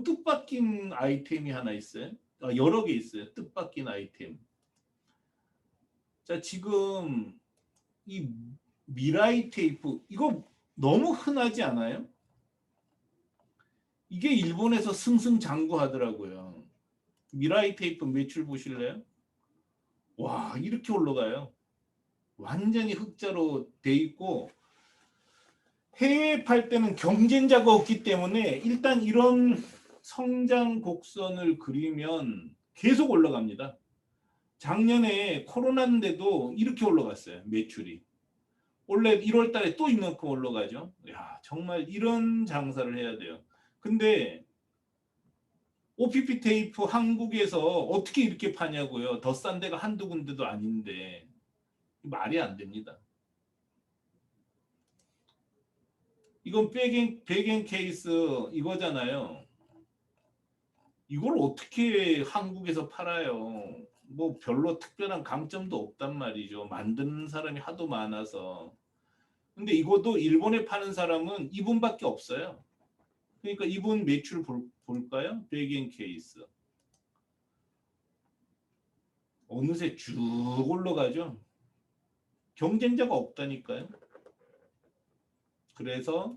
뜻밖인 아이템이 하나 있어요. 여러 개 있어요. 뜻밖인 아이템. 자, 지금 이 미라이 테이프, 이거 너무 흔하지 않아요? 이게 일본에서 승승장구하더라고요. 미라이 테이프 매출 보실래요? 와, 이렇게 올라가요. 완전히 흑자로 돼 있고, 해외에 팔 때는 경쟁자가 없기 때문에 일단 이런 성장 곡선을 그리면 계속 올라갑니다. 작년에 코로나인데도 이렇게 올라갔어요. 매출이. 원래 1월 달에 또 이만큼 올라가죠. 야, 정말 이런 장사를 해야 돼요. 근데 OPP 테이프 한국에서 어떻게 이렇게 파냐고요. 더 싼 데가 한두 군데도 아닌데 말이 안 됩니다. 이건 백앤 케이스 이거잖아요. 이걸 어떻게 한국에서 팔아요? 뭐 별로 특별한 강점도 없단 말이죠. 만드는 사람이 하도 많아서. 근데 이것도 일본에 파는 사람은 이분밖에 없어요. 그러니까 이분 매출 볼까요? 백앤 케이스. 어느새 쭉 올라가죠. 경쟁자가 없다니까요. 그래서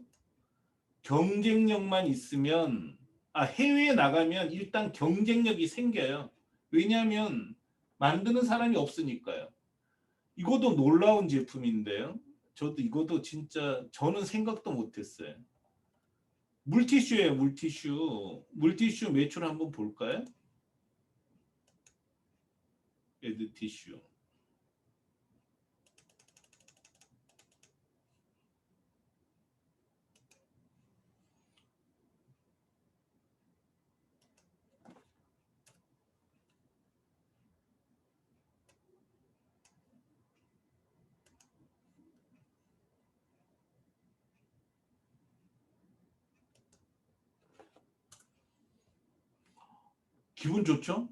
경쟁력만 있으면 해외에 나가면 일단 경쟁력이 생겨요. 왜냐하면 만드는 사람이 없으니까요. 이것도 놀라운 제품인데요. 저도 이것도 진짜 저는 생각도 못했어요. 물티슈예요, 물티슈. 물티슈 매출 한번 볼까요? 에드티슈. 기분 좋죠?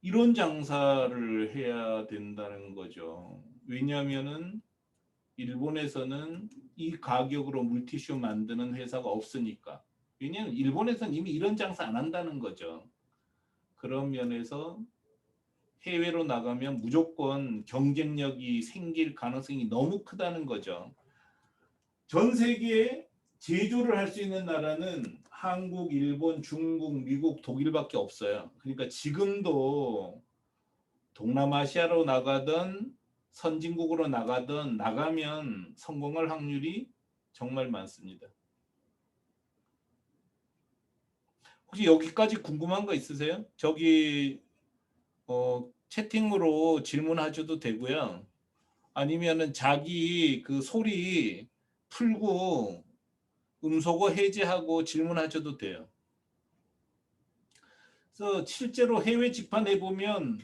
이런 장사를 해야 된다는 거죠. 왜냐하면은 일본에서는 이 가격으로 물티슈 만드는 회사가 없으니까. 왜냐하면 일본에서는 이미 이런 장사 안 한다는 거죠. 그런 면에서 해외로 나가면 무조건 경쟁력이 생길 가능성이 너무 크다는 거죠. 전 세계에 제조를 할 수 있는 나라는 한국, 일본, 중국, 미국, 독일밖에 없어요. 그러니까 지금도 동남아시아로 나가든 선진국으로 나가든 나가면 성공할 확률이 정말 많습니다. 혹시 여기까지 궁금한 거 있으세요? 저기 채팅으로 질문하셔도 되고요. 아니면은 자기 그 소리 풀고 음소거 해제하고 질문하셔도 돼요. 그래서 실제로 해외 직판해 보면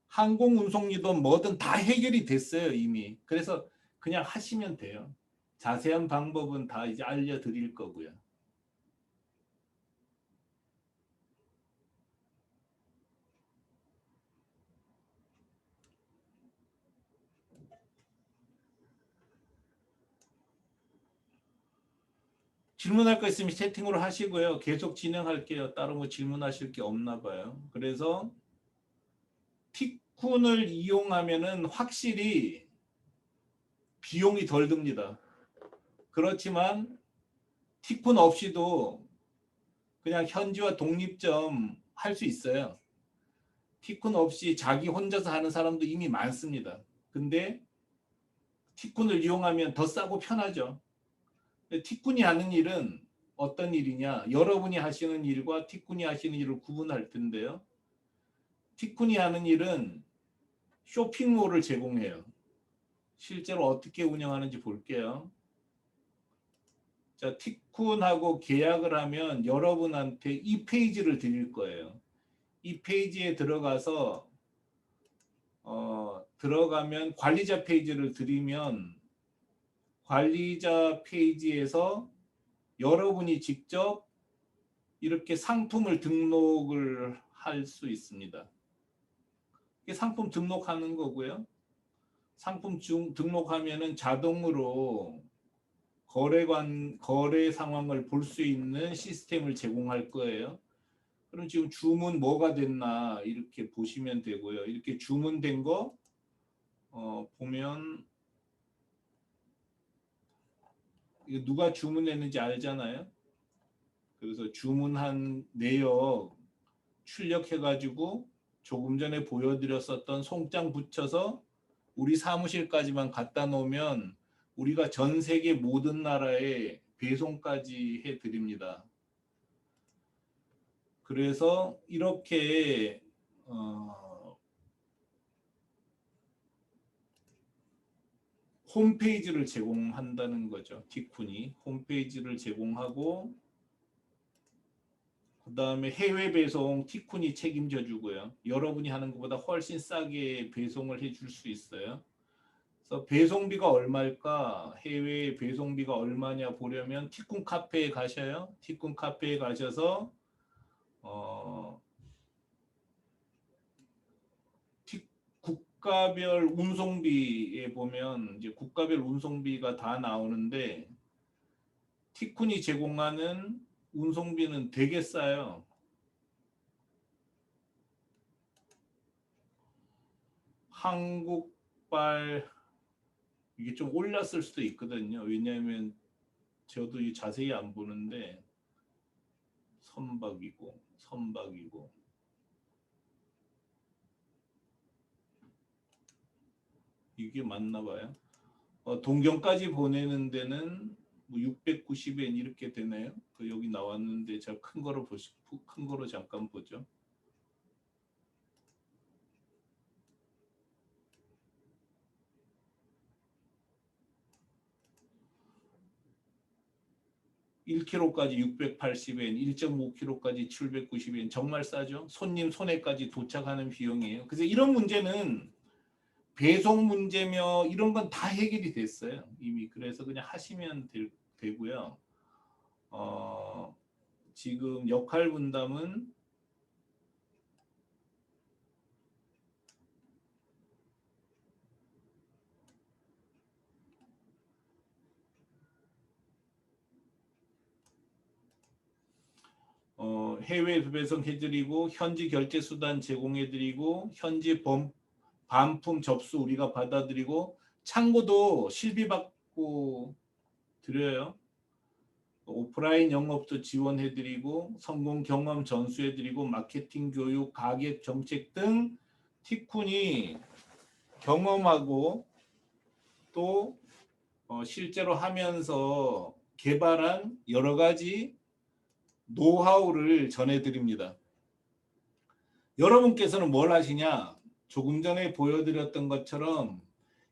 항공 운송이든 뭐든 다 해결이 됐어요, 이미. 그래서 그냥 하시면 돼요. 자세한 방법은 다 이제 알려드릴 거고요. 질문할 거 있으면 채팅으로 하시고요. 계속 진행할게요. 따로 뭐 질문하실 게 없나 봐요. 그래서 티쿤을 이용하면은 확실히 비용이 덜 듭니다. 그렇지만 티쿤 없이도 그냥 현지화 독립점 할 수 있어요. 티쿤 없이 자기 혼자서 하는 사람도 이미 많습니다. 근데 티쿤을 이용하면 더 싸고 편하죠. 티쿤이 하는 일은 어떤 일이냐? 여러분이 하시는 일과 티쿤이 하시는 일을 구분할 텐데요. 티쿤이 하는 일은 쇼핑몰을 제공해요. 실제로 어떻게 운영하는지 볼게요. 자, 티쿤하고 계약을 하면 여러분한테 이 페이지를 드릴 거예요. 이 페이지에 들어가면 관리자 페이지를 드리면 관리자 페이지에서 여러분이 직접 이렇게 상품을 등록을 할 수 있습니다. 이게 상품 등록하는 거고요. 상품 등록하면은 자동으로 거래 상황을 볼 수 있는 시스템을 제공할 거예요. 그럼 지금 주문 뭐가 됐나 이렇게 보시면 되고요. 이렇게 주문된 거 보면 이거 누가 주문했는지 알잖아요. 그래서 주문한 내역 출력해가지고 조금 전에 보여드렸었던 송장 붙여서 우리 사무실까지만 갖다 놓으면 우리가 전 세계 모든 나라에 배송까지 해드립니다. 그래서 이렇게 홈페이지를 제공한다는 거죠. 티쿤이 홈페이지를 제공하고 그 다음에 해외 배송 티쿤이 책임져 주고요. 여러분이 하는 것보다 훨씬 싸게 배송을 해줄 수 있어요. 그래서 배송비가 얼마일까? 해외 배송비가 얼마냐 보려면 티쿤 카페에 가셔요. 티쿤 카페에 가셔서 국가별 운송비에 보면 이제 국가별 운송비가 다 나오는데 티쿤이 제공하는 운송비는 되게 싸요. 한국발 이게 좀 올랐을 수도 있거든요. 왜냐하면 저도 자세히 안 보는데 선박이고 이게 맞나 봐요. 동경까지 보내는 데는 뭐 690엔 이렇게 되네요. 그 여기 나왔는데 제가 큰 거로 잠깐 보죠. (1kg까지) 680엔, 1.5kg까지 790엔. 정말 싸죠. 손님 손에까지 도착하는 비용이에요. 그래서 이런 문제는 배송 문제며 이런 건 다 해결이 됐어요. 이미. 그래서 그냥 하시면 되고요. 지금 역할 분담은 해외 배송해드리고 현지 결제 수단 제공해드리고 현지 반품 접수 우리가 받아들이고 창고도 실비 받고 드려요. 오프라인 영업도 지원해드리고 성공 경험 전수해드리고 마케팅 교육 가격 정책 등 티쿤이 경험하고 또 실제로 하면서 개발한 여러 가지 노하우를 전해드립니다. 여러분께서는 뭘 하시냐? 조금 전에 보여드렸던 것처럼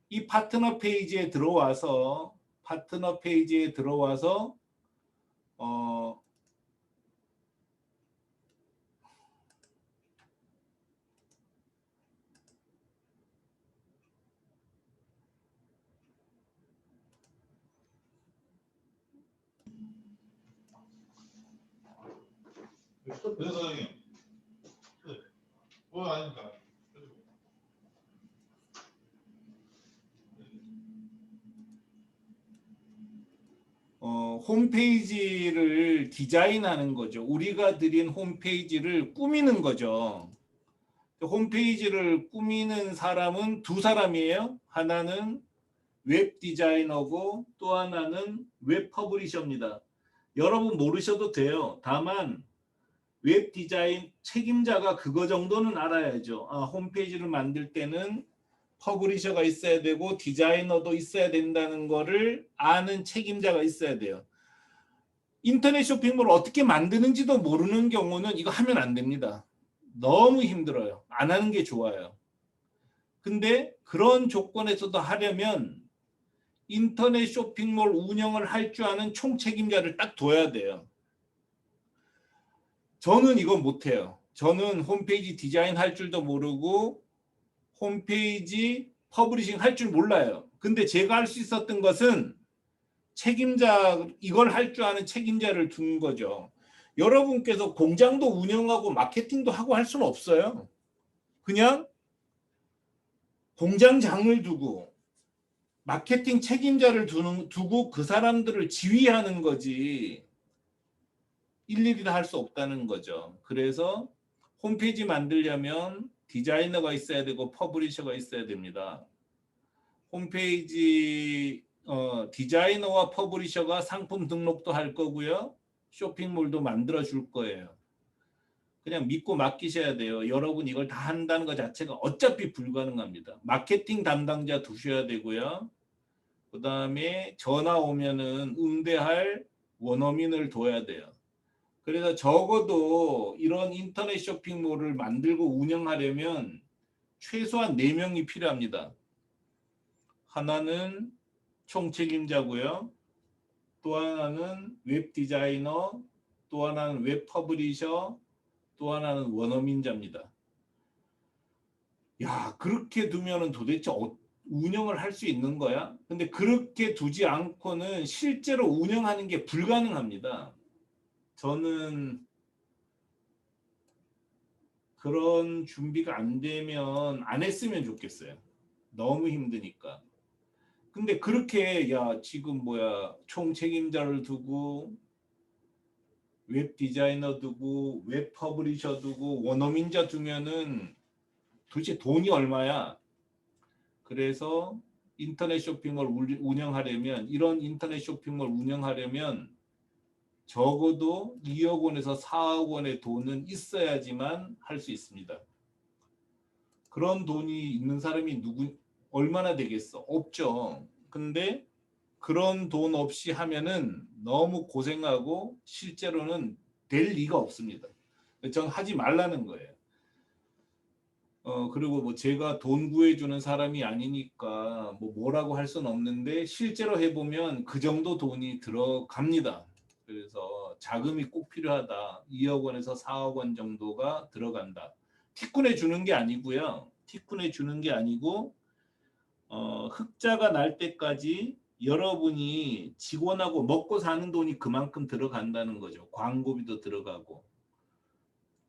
이 파트너 페이지에 들어와서 네, 사장님. 네. 아닙니다. 홈페이지를 디자인하는 거죠. 우리가 드린 홈페이지를 꾸미는 거죠. 홈페이지를 꾸미는 사람은 두 사람이에요. 하나는 웹 디자이너고 또 하나는 웹 퍼블리셔입니다. 여러분 모르셔도 돼요. 다만 웹 디자인 책임자가 그거 정도는 알아야죠. 홈페이지를 만들 때는 퍼블리셔가 있어야 되고 디자이너도 있어야 된다는 거를 아는 책임자가 있어야 돼요. 인터넷 쇼핑몰을 어떻게 만드는지도 모르는 경우는 이거 하면 안 됩니다. 너무 힘들어요. 안 하는 게 좋아요. 근데 그런 조건에서도 하려면 인터넷 쇼핑몰 운영을 할 줄 아는 총책임자를 딱 둬야 돼요. 저는 이건 못해요. 저는 홈페이지 디자인 할 줄도 모르고 홈페이지 퍼블리싱 할 줄 몰라요. 근데 제가 할 수 있었던 것은 이걸 할 줄 아는 책임자를 둔 거죠. 여러분께서 공장도 운영하고 마케팅도 하고 할 수는 없어요. 그냥 공장장을 두고 마케팅 책임자를 두고 그 사람들을 지휘하는 거지 일일이 다 할 수 없다는 거죠. 그래서 홈페이지 만들려면 디자이너가 있어야 되고 퍼블리셔가 있어야 됩니다. 홈페이지 디자이너와 퍼블리셔가 상품 등록도 할 거고요. 쇼핑몰도 만들어 줄 거예요. 그냥 믿고 맡기셔야 돼요. 여러분 이걸 다 한다는 것 자체가 어차피 불가능합니다. 마케팅 담당자 두셔야 되고요. 그 다음에 전화 오면은 응대할 원어민을 둬야 돼요. 그래서 적어도 이런 인터넷 쇼핑몰을 만들고 운영하려면 최소한 4명이 필요합니다. 하나는 총책임자고요. 또 하나는 웹 디자이너, 또 하나는 웹 퍼블리셔, 또 하나는 원어민자입니다. 야, 그렇게 두면은 도대체 운영을 할 수 있는 거야? 근데 그렇게 두지 않고는 실제로 운영하는 게 불가능합니다. 저는 그런 준비가 안 되면 안 했으면 좋겠어요. 너무 힘드니까. 근데 그렇게 지금 총 책임자를 두고 웹 디자이너 두고 웹 퍼블리셔 두고 원어민자 두면은 도대체 돈이 얼마야? 그래서 인터넷 쇼핑몰 운영하려면 이런 인터넷 쇼핑몰 운영하려면 적어도 2억 원에서 4억 원의 돈은 있어야지만 할 수 있습니다. 그런 돈이 있는 사람이 얼마나 되겠어? 없죠. 근데 그런 돈 없이 하면은 너무 고생하고 실제로는 될 리가 없습니다. 전 하지 말라는 거예요. 그리고 제가 돈 구해주는 사람이 아니니까 뭐라고 할 수는 없는데 실제로 해보면 그 정도 돈이 들어갑니다. 그래서 자금이 꼭 필요하다. 2억 원에서 4억 원 정도가 들어간다. 티쿤에 주는 게 아니고요. 티쿤에 주는 게 아니고 흑자가 날 때까지 여러분이 직원하고 먹고 사는 돈이 그만큼 들어간다는 거죠. 광고비도 들어가고.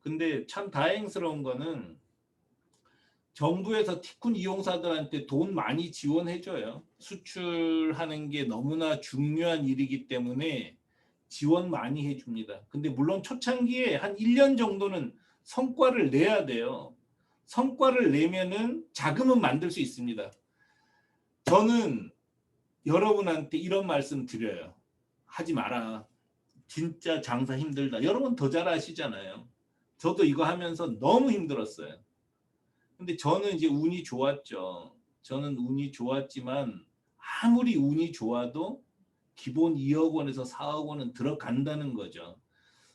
근데 참 다행스러운 거는 정부에서 티쿤 이용사들한테 돈 많이 지원해줘요. 수출하는 게 너무나 중요한 일이기 때문에 지원 많이 해줍니다. 근데 물론 초창기에 한 1년 정도는 성과를 내야 돼요. 성과를 내면은 자금은 만들 수 있습니다. 저는 여러분한테 이런 말씀 드려요. 하지 마라. 진짜 장사 힘들다. 여러분 더 잘 아시잖아요. 저도 이거 하면서 너무 힘들었어요. 근데 저는 이제 운이 좋았죠. 저는 운이 좋았지만 아무리 운이 좋아도 기본 2억 원에서 4억 원은 들어간다는 거죠.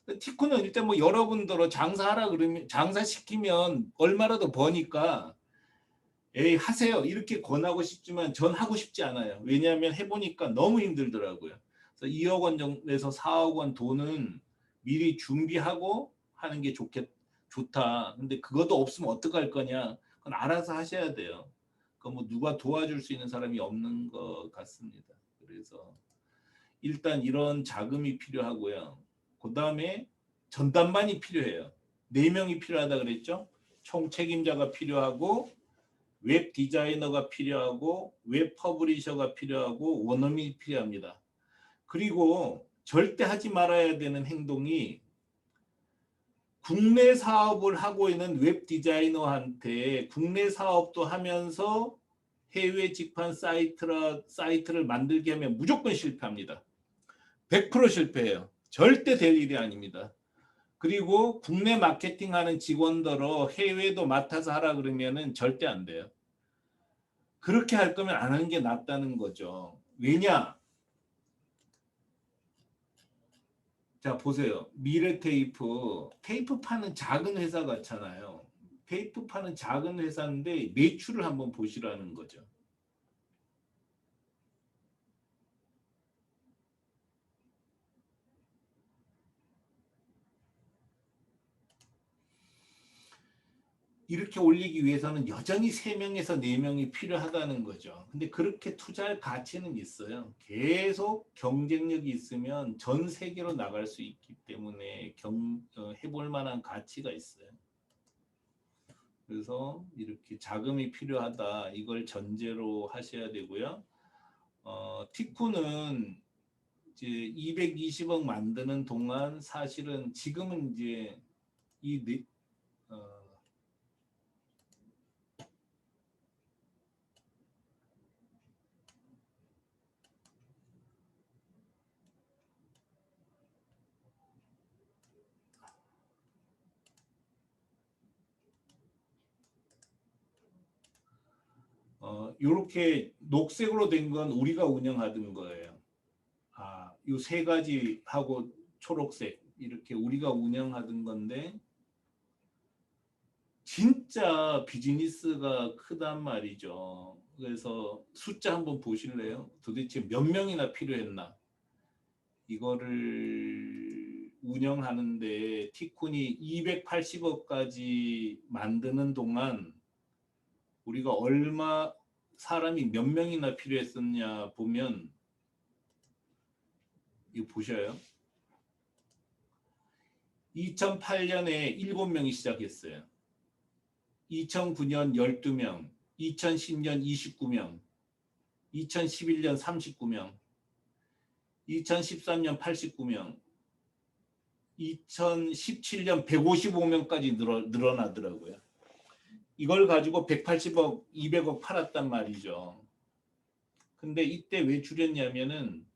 티코는 일단 뭐 여러분들로 장사하라 그러면 장사시키면 얼마라도 버니까 에이 하세요 이렇게 권하고 싶지만 전 하고 싶지 않아요. 왜냐하면 해보니까 너무 힘들더라고요. 그래서 2억 원 정도에서 4억 원 돈은 미리 준비하고 하는 게 좋다. 근데 그것도 없으면 어떡할 거냐? 그건 알아서 하셔야 돼요. 그 뭐 누가 도와줄 수 있는 사람이 없는 것 같습니다. 그래서 일단 이런 자금이 필요하고요. 그 다음에 전담반이 필요해요. 4명이 필요하다 그랬죠? 총 책임자가 필요하고 웹 디자이너가 필요하고 웹 퍼블리셔가 필요하고 원어민이 필요합니다. 그리고 절대 하지 말아야 되는 행동이 국내 사업을 하고 있는 웹 디자이너한테 국내 사업도 하면서 해외 직판 사이트를 만들게 하면 무조건 실패합니다. 100% 실패해요. 절대 될 일이 아닙니다. 그리고 국내 마케팅하는 직원들로 해외도 맡아서 하라 그러면은 절대 안 돼요. 그렇게 할 거면 안 하는 게 낫다는 거죠. 왜냐? 자, 보세요. 미래 테이프 파는 작은 회사 같잖아요. 테이프 파는 작은 회사인데 매출을 한번 보시라는 거죠. 이렇게 올리기 위해서는 여전히 3명에서 4명이 필요하다는 거죠. 근데 그렇게 투자할 가치는 있어요. 계속 경쟁력이 있으면 전 세계로 나갈 수 있기 때문에 해볼 만한 가치가 있어요. 그래서 이렇게 자금이 필요하다. 이걸 전제로 하셔야 되고요. 티쿠는 이제 220억 만드는 동안 사실은 지금은 이제 이 이렇게 녹색으로 된 건 우리가 운영하던 거예요. 이 3가지 하고 초록색 이렇게 우리가 운영하던 건데 진짜 비즈니스가 크단 말이죠. 그래서 숫자 한번 보실래요? 도대체 몇 명이나 필요했나? 이거를 운영하는데 티쿤이 280억까지 만드는 동안 우리가 사람이 몇 명이나 필요했었냐 보면 이거 보셔요. 2008년에 7명이 시작했어요. 2009년 12명, 2010년 29명, 2011년 39명, 2013년 89명, 2017년 155명까지 늘어나더라고요. 이걸 가지고 180억, 200억 팔았단 말이죠. 근데 이때 왜 줄였냐면은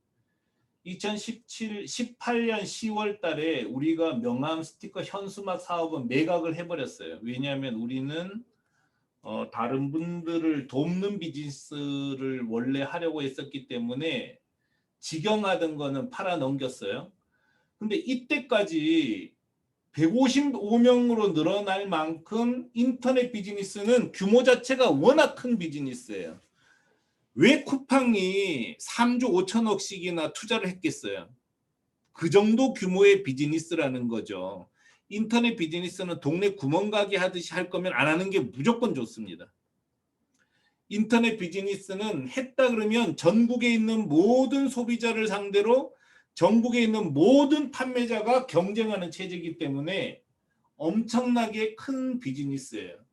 18년 10월 달에 우리가 명함 스티커 현수막 사업은 매각을 해버렸어요. 왜냐하면 우리는 다른 분들을 돕는 비즈니스를 원래 하려고 했었기 때문에 직영하던 거는 팔아 넘겼어요. 근데 이때까지 155명으로 늘어날 만큼 인터넷 비즈니스는 규모 자체가 워낙 큰 비즈니스예요. 왜 쿠팡이 3조 5천억씩이나 투자를 했겠어요? 그 정도 규모의 비즈니스라는 거죠. 인터넷 비즈니스는 동네 구멍가게 하듯이 할 거면 안 하는 게 무조건 좋습니다. 인터넷 비즈니스는 했다 그러면 전국에 있는 모든 소비자를 상대로 전국에 있는 모든 판매자가 경쟁하는 체제이기 때문에 엄청나게 큰 비즈니스예요.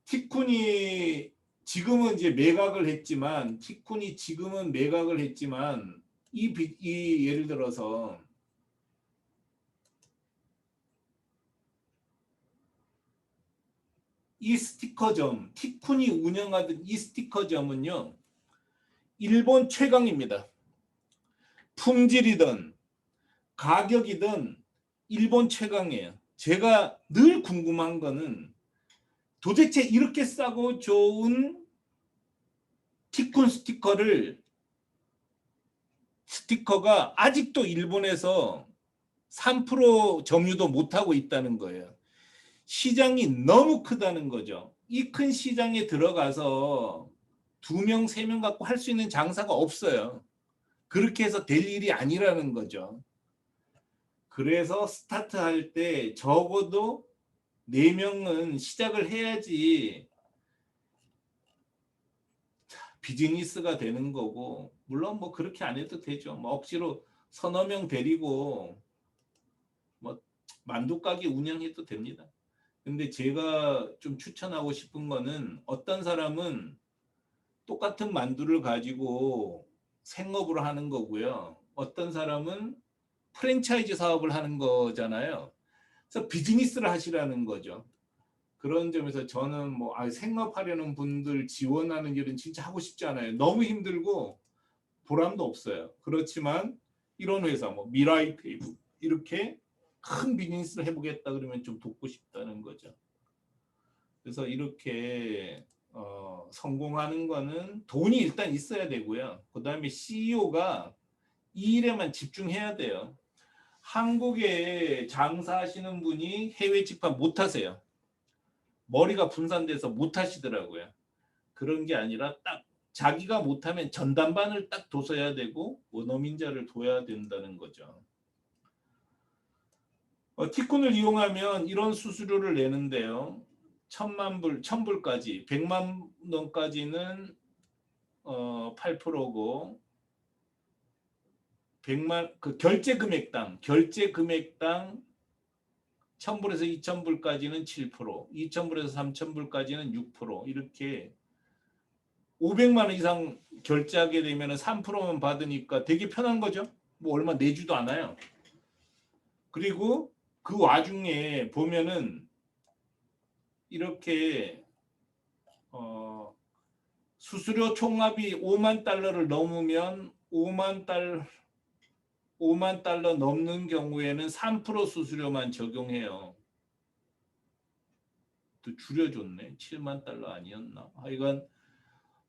티쿤이 지금은 이제 매각을 했지만 이 예를 들어서 이 스티커점 티쿤이 운영하던 이 스티커점은요 일본 최강입니다. 품질이든 가격이든 일본 최강이에요. 제가 늘 궁금한 거는 도대체 이렇게 싸고 좋은 티쿤 스티커가 아직도 일본에서 3% 점유도 못하고 있다는 거예요. 시장이 너무 크다는 거죠. 이 큰 시장에 들어가서 2명, 3명 갖고 할 수 있는 장사가 없어요. 그렇게 해서 될 일이 아니라는 거죠. 그래서 스타트할 때 적어도 4명은 시작을 해야지 비즈니스가 되는 거고, 물론 뭐 그렇게 안 해도 되죠. 뭐 억지로 서너 명 데리고 뭐 만두 가게 운영해도 됩니다. 근데 제가 좀 추천하고 싶은 거는 어떤 사람은 똑같은 만두를 가지고 생업으로 하는 거고요. 어떤 사람은 프랜차이즈 사업을 하는 거잖아요. 그래서 비즈니스를 하시라는 거죠. 그런 점에서 저는 뭐 생업하려는 분들 지원하는 일은 진짜 하고 싶지 않아요. 너무 힘들고 보람도 없어요. 그렇지만 이런 회사 뭐 미라이 페이북 이렇게 큰 비즈니스를 해보겠다 그러면 좀 돕고 싶다는 거죠. 그래서 이렇게 성공하는 거는 돈이 일단 있어야 되고요. 그 다음에 CEO가 이 일에만 집중해야 돼요. 한국에 장사하시는 분이 해외 직판 못 하세요. 머리가 분산돼서 못 하시더라고요. 그런 게 아니라 딱 자기가 못하면 전담반을 딱 둬서야 되고 원어민자를 둬야 된다는 거죠. 티콘을 이용하면 이런 수수료를 내는데요. 1,000만 불, 1,000불까지 100만 원까지는 8%고 100만 그 결제 금액당 1,000불에서 2,000불까지는 7%, 2,000불에서 3,000불까지는 6% 이렇게 500만 원 이상 결제하게 되면 3%만 받으니까 되게 편한 거죠. 뭐 얼마 내지도 않아요. 그리고 그 와중에 보면은 이렇게 수수료 총합이 5만 달러를 넘으면 5만 달러 넘는 경우에는 3% 수수료만 적용해요. 또 줄여줬네. 7만 달러 아니었나? 하여간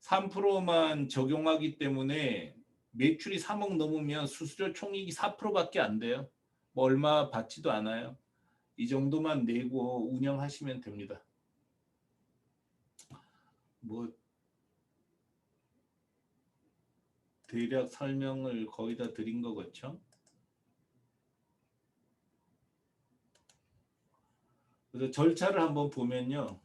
3%만 적용하기 때문에 매출이 3억 넘으면 수수료 총익이 4%밖에 안 돼요. 뭐 얼마 받지도 않아요. 이 정도만 내고 운영하시면 됩니다. 뭐 대략 설명을 거의 다 드린 거 같죠? 그래서 절차를 한번 보면요.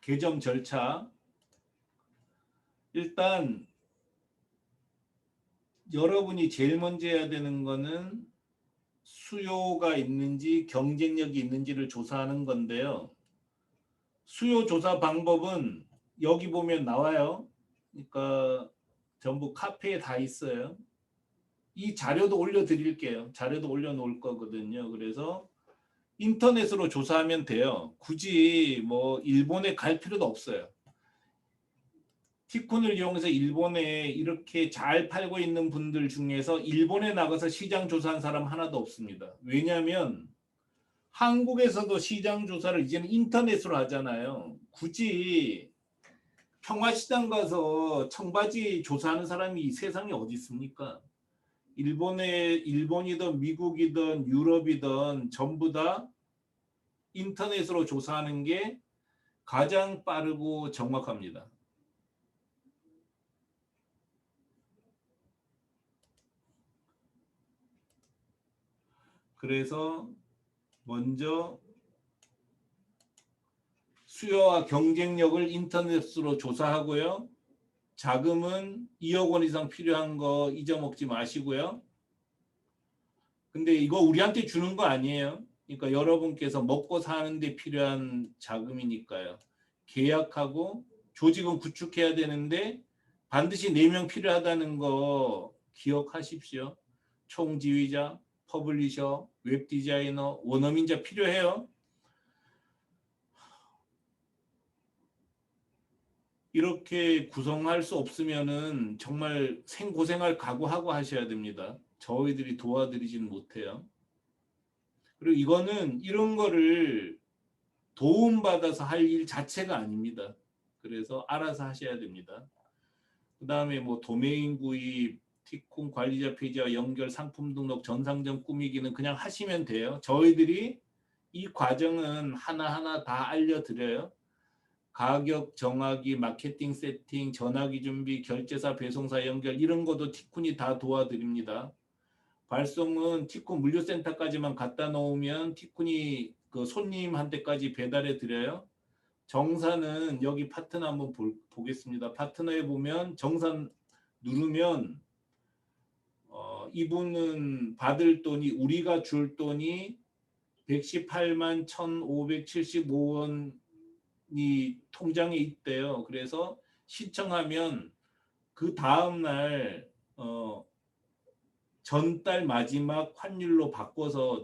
개점 절차. 일단 여러분이 제일 먼저 해야 되는 거는 수요가 있는지 경쟁력이 있는지를 조사하는 건데요. 수요 조사 방법은 여기 보면 나와요. 그러니까 전부 카페에 다 있어요. 이 자료도 올려드릴게요. 자료도 올려놓을 거거든요. 그래서 인터넷으로 조사하면 돼요. 굳이 뭐 일본에 갈 필요도 없어요. 티콘을 이용해서 일본에 이렇게 잘 팔고 있는 분들 중에서 일본에 나가서 시장 조사한 사람 하나도 없습니다. 왜냐하면 한국에서도 시장 조사를 이제는 인터넷으로 하잖아요. 굳이 평화시장 가서 청바지 조사하는 사람이 이 세상에 어디 있습니까? 일본이든 미국이든 유럽이든 전부 다 인터넷으로 조사하는 게 가장 빠르고 정확합니다. 그래서 먼저 수요와 경쟁력을 인터넷으로 조사하고요. 자금은 2억 원 이상 필요한 거 잊어먹지 마시고요. 근데 이거 우리한테 주는 거 아니에요. 그러니까 여러분께서 먹고 사는 데 필요한 자금이니까요. 계약하고 조직은 구축해야 되는데 반드시 4명 필요하다는 거 기억하십시오. 총지휘자, 퍼블리셔, 웹디자이너, 원어민자 필요해요. 이렇게 구성할 수 없으면은 정말 생고생할 각오하고 하셔야 됩니다. 저희들이 도와드리진 못해요. 그리고 이거는 이런 거를 도움받아서 할 일 자체가 아닙니다. 그래서 알아서 하셔야 됩니다. 그다음에 뭐 도메인 구입, 티콘 관리자 페이지와 연결, 상품 등록, 전상점 꾸미기는 그냥 하시면 돼요. 저희들이 이 과정은 하나하나 다 알려드려요. 가격 정하기, 마케팅 세팅, 전화기 준비, 결제사, 배송사 연결 이런 것도 티콘이 다 도와드립니다. 발송은 티콘 물류센터까지만 갖다 놓으면 티콘이 그 손님한테까지 배달해 드려요. 정산은 여기 파트너 한번 보겠습니다. 파트너에 보면 정산 누르면 이분은 받을 돈이 우리가 줄 돈이 118만 1,575원이 통장에 있대요. 그래서 신청하면 그 다음 날 전달 마지막 환율로 바꿔서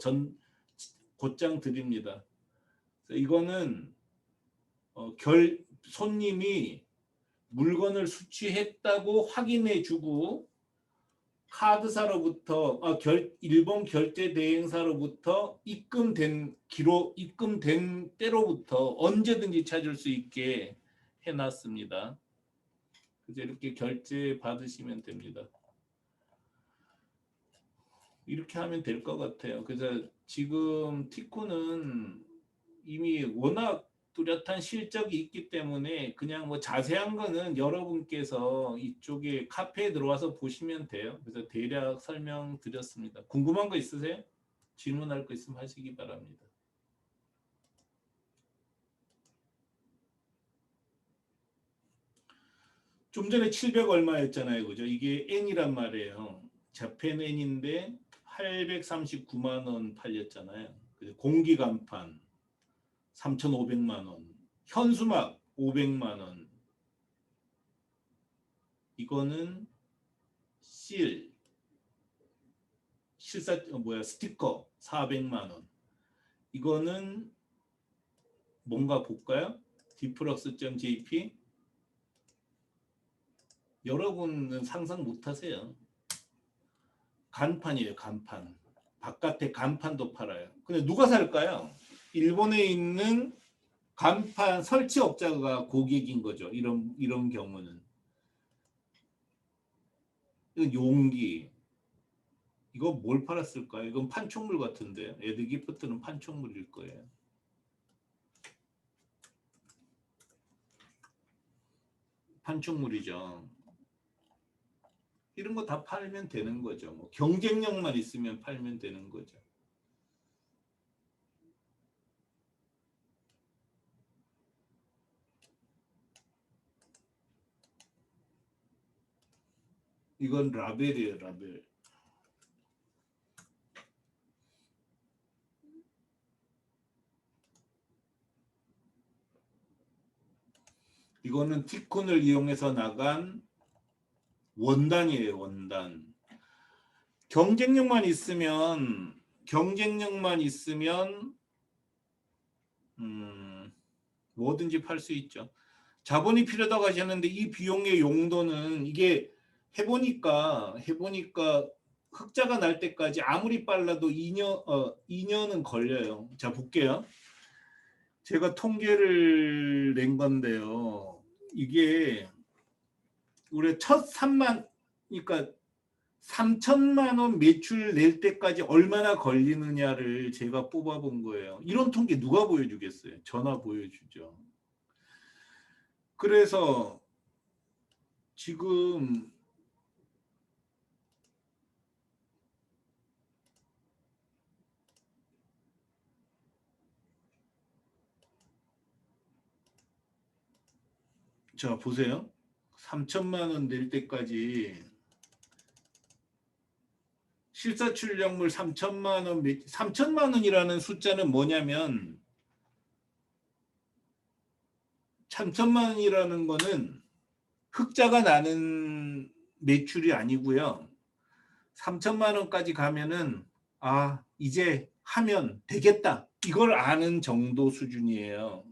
곧장 드립니다. 이거는 손님이 물건을 수취했다고 확인해주고 카드사로부터 일본 결제 대행사로부터 입금된 때로부터 언제든지 찾을 수 있게 해놨습니다. 그래서 이렇게 결제 받으시면 됩니다. 이렇게 하면 될 것 같아요. 그래서 지금 티콘은 이미 워낙 뚜렷한 실적이 있기 때문에 그냥 뭐 자세한 거는 여러분께서 이쪽에 카페에 들어와서 보시면 돼요. 그래서 대략 설명드렸습니다. 궁금한 거 있으세요? 질문할 거 있으면 하시기 바랍니다. 좀 전에 700 얼마였잖아요. 그죠? 이게 N이란 말이에요. 자펜 N인데 839만 원 팔렸잖아요. 공기 간판 3,500만 원, 현수막 500만 원, 이거는 스티커 400만 원. 이거는 뭔가 볼까요? 디프럭스.jp. 여러분은 상상 못 하세요. 간판이에요, 간판. 바깥에 간판도 팔아요. 근데 누가 살까요? 일본에 있는 간판 설치업자가 고객인 거죠. 이런 경우는. 이건 용기. 이거 뭘 팔았을까요? 이건 판촉물 같은데. 에드기프트는 판촉물일 거예요. 판촉물이죠. 이런 거 다 팔면 되는 거죠. 뭐 경쟁력만 있으면 팔면 되는 거죠. 이건 라벨이에요, 라벨. 이거는 티콘을 이용해서 나간 원단이에요, 원단. 경쟁력만 있으면 뭐든지 팔 수 있죠. 자본이 필요하다고 하셨는데 이 비용의 용도는 이게 해보니까 흑자가 날 때까지 아무리 빨라도 2년은 걸려요. 자, 볼게요. 제가 통계를 낸 건데요. 이게 우리 첫 3천만 원 매출 낼 때까지 얼마나 걸리느냐를 제가 뽑아본 거예요. 이런 통계 누가 보여주겠어요? 전화 보여주죠. 그래서 지금 자, 보세요. 3천만 원 낼 때까지 실사출력물 3천만 원이라는 숫자는 뭐냐면 3천만 원이라는 거는 흑자가 나는 매출이 아니고요. 3천만 원까지 가면은 이제 하면 되겠다. 이걸 아는 정도 수준이에요.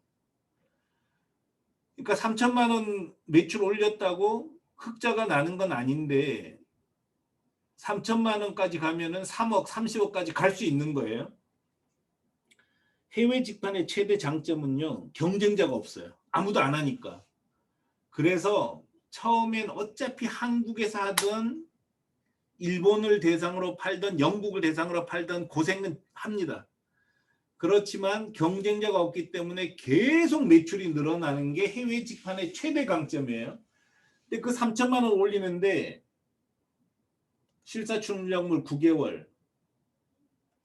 그러니까 3천만 원 매출 올렸다고 흑자가 나는 건 아닌데 3천만 원까지 가면은 3억, 30억까지 갈 수 있는 거예요. 해외 직판의 최대 장점은요. 경쟁자가 없어요. 아무도 안 하니까. 그래서 처음엔 어차피 한국에서 하던 일본을 대상으로 팔던 영국을 대상으로 팔던 고생은 합니다. 그렇지만 경쟁자가 없기 때문에 계속 매출이 늘어나는 게 해외 직판의 최대 강점이에요. 근데 그 3천만 원 올리는데 실사출력물 9개월,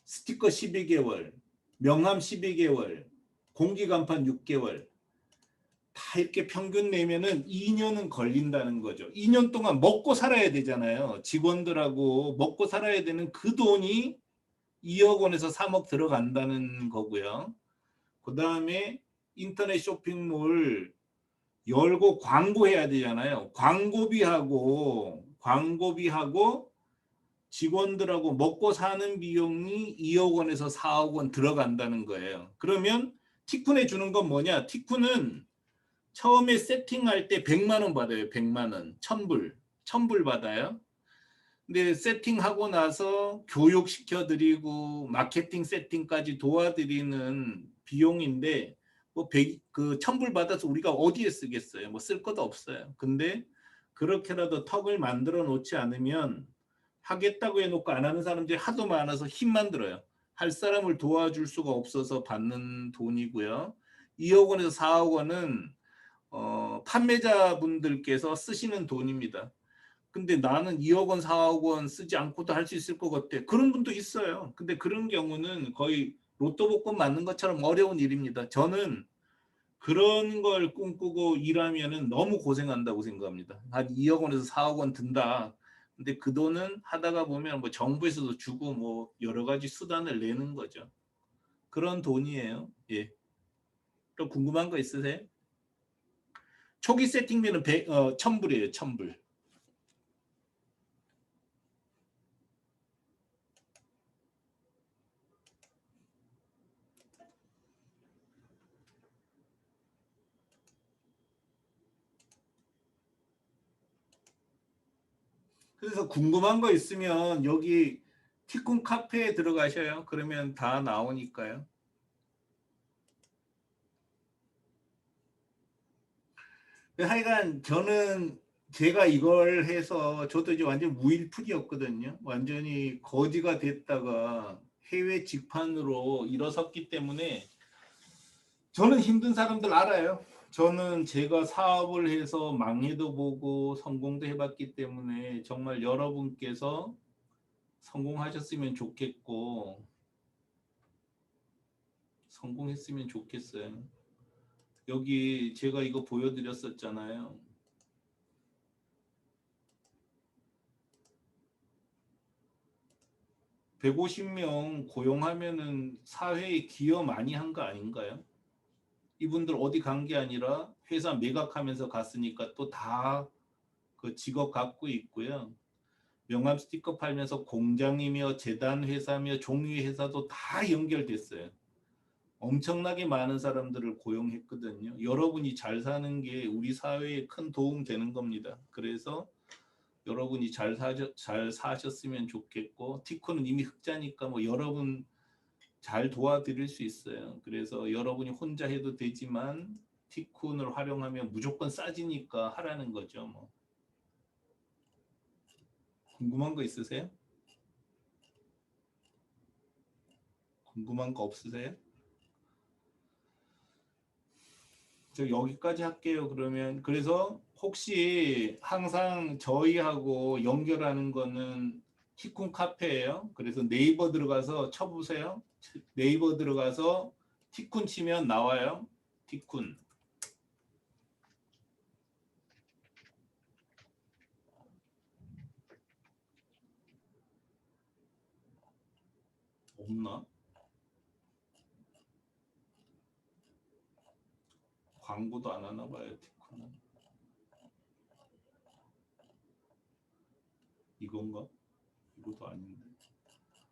스티커 12개월, 명함 12개월, 공기간판 6개월 다 이렇게 평균 내면은 2년은 걸린다는 거죠. 2년 동안 먹고 살아야 되잖아요. 직원들하고 먹고 살아야 되는 그 돈이 2억 원에서 3억 들어간다는 거고요. 그 다음에 인터넷 쇼핑몰 열고 광고해야 되잖아요. 광고비하고 직원들하고 먹고 사는 비용이 2억 원에서 4억 원 들어간다는 거예요. 그러면 티쿤에 주는 건 뭐냐? 티쿤은 처음에 세팅할 때 100만 원 받아요. 100만 원. 1000불. 1000불 받아요. 근데 세팅하고 나서 교육시켜드리고 마케팅 세팅까지 도와드리는 비용인데 뭐 그 1000불 받아서 우리가 어디에 쓰겠어요? 뭐 쓸 것도 없어요. 근데 그렇게라도 턱을 만들어 놓지 않으면 하겠다고 해놓고 안 하는 사람들이 하도 많아서 힘만 들어요. 할 사람을 도와줄 수가 없어서 받는 돈이고요. 2억 원에서 4억 원은 판매자분들께서 쓰시는 돈입니다. 근데 나는 2억 원, 4억 원 쓰지 않고도 할 수 있을 것 같아. 그런 분도 있어요. 근데 그런 경우는 거의 로또 복권 맞는 것처럼 어려운 일입니다. 저는 그런 걸 꿈꾸고 일하면은 너무 고생한다고 생각합니다. 한 2억 원에서 4억 원 든다. 근데 그 돈은 하다가 보면 뭐 정부에서도 주고 뭐 여러 가지 수단을 내는 거죠. 그런 돈이에요. 예. 또 궁금한 거 있으세요? 초기 세팅비는 1000불이에요. 1000불. 그래서 궁금한 거 있으면 여기 티쿤 카페에 들어가셔요. 그러면 다 나오니까요. 하여간 저는 제가 이걸 해서 저도 이제 완전 무일푼이었거든요. 완전히 거지가 됐다가 해외 직판으로 일어섰기 때문에 저는 힘든 사람들 알아요. 저는 제가 사업을 해서 망해도 보고 성공도 해봤기 때문에 정말 여러분께서 성공하셨으면 좋겠고 성공했으면 좋겠어요. 여기 제가 이거 보여드렸었잖아요. 150명 고용하면은 사회에 기여 많이 한 거 아닌가요? 이분들 어디 간 게 아니라 회사 매각하면서 갔으니까 또 다 그 직업 갖고 있고요. 명함 스티커 팔면서 공장이며 재단 회사며 종이 회사도 다 연결됐어요. 엄청나게 많은 사람들을 고용했거든요. 여러분이 잘 사는 게 우리 사회에 큰 도움 되는 겁니다. 그래서 여러분이 잘 사셨으면 좋겠고 티코는 이미 흑자니까 뭐 여러분 잘 도와드릴 수 있어요. 그래서 여러분이 혼자 해도 되지만 티쿤을 활용하면 무조건 싸지니까 하라는 거죠. 뭐 궁금한 거 있으세요? 궁금한 거 없으세요? 저 여기까지 할게요. 그러면 그래서 혹시 항상 저희하고 연결하는 거는 티쿤 카페예요. 그래서 네이버 들어가서 쳐보세요. 네이버 들어가서 티쿤 치면 나와요. 티쿤. 없나? 광고도 안 하나 봐요. 티쿤은. 이건가? 이것도 아닌데.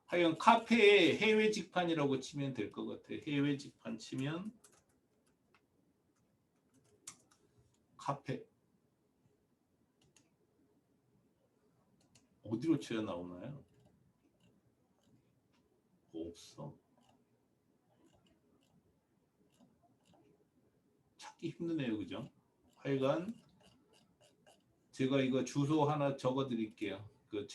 하여간 카페에 해외 직판이라고 치면 될 것 같아. 해외 직판 치면 카페 어디로 쳐야 나오나요? 뭐 없어. 찾기 힘드네요, 그죠? 하여간 제가 이거 주소 하나 적어 드릴게요. 그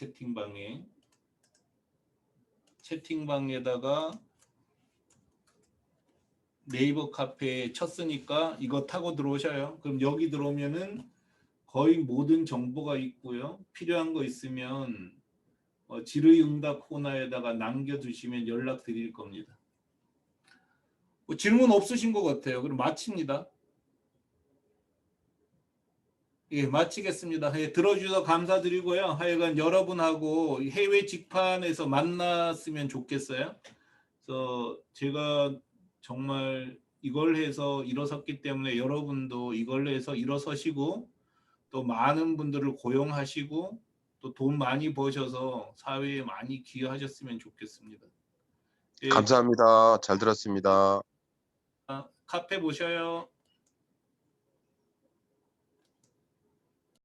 채팅방에다가 네이버 카페에 쳤으니까 이거 타고 들어오셔요. 그럼 여기 들어오면은 거의 모든 정보가 있고요. 필요한 거 있으면 질의응답 코너에다가 남겨두시면 연락 드릴 겁니다. 뭐 질문 없으신 것 같아요. 그럼 마칩니다. 예, 마치겠습니다. 예, 들어주셔서 감사드리고요. 하여간 여러분하고 해외 직판에서 만났으면 좋겠어요. 그래서 제가 정말 이걸 해서 일어섰기 때문에 여러분도 이걸 해서 일어서시고 또 많은 분들을 고용하시고 또 돈 많이 버셔서 사회에 많이 기여하셨으면 좋겠습니다. 예, 감사합니다. 잘 들었습니다. 카페 보셔요.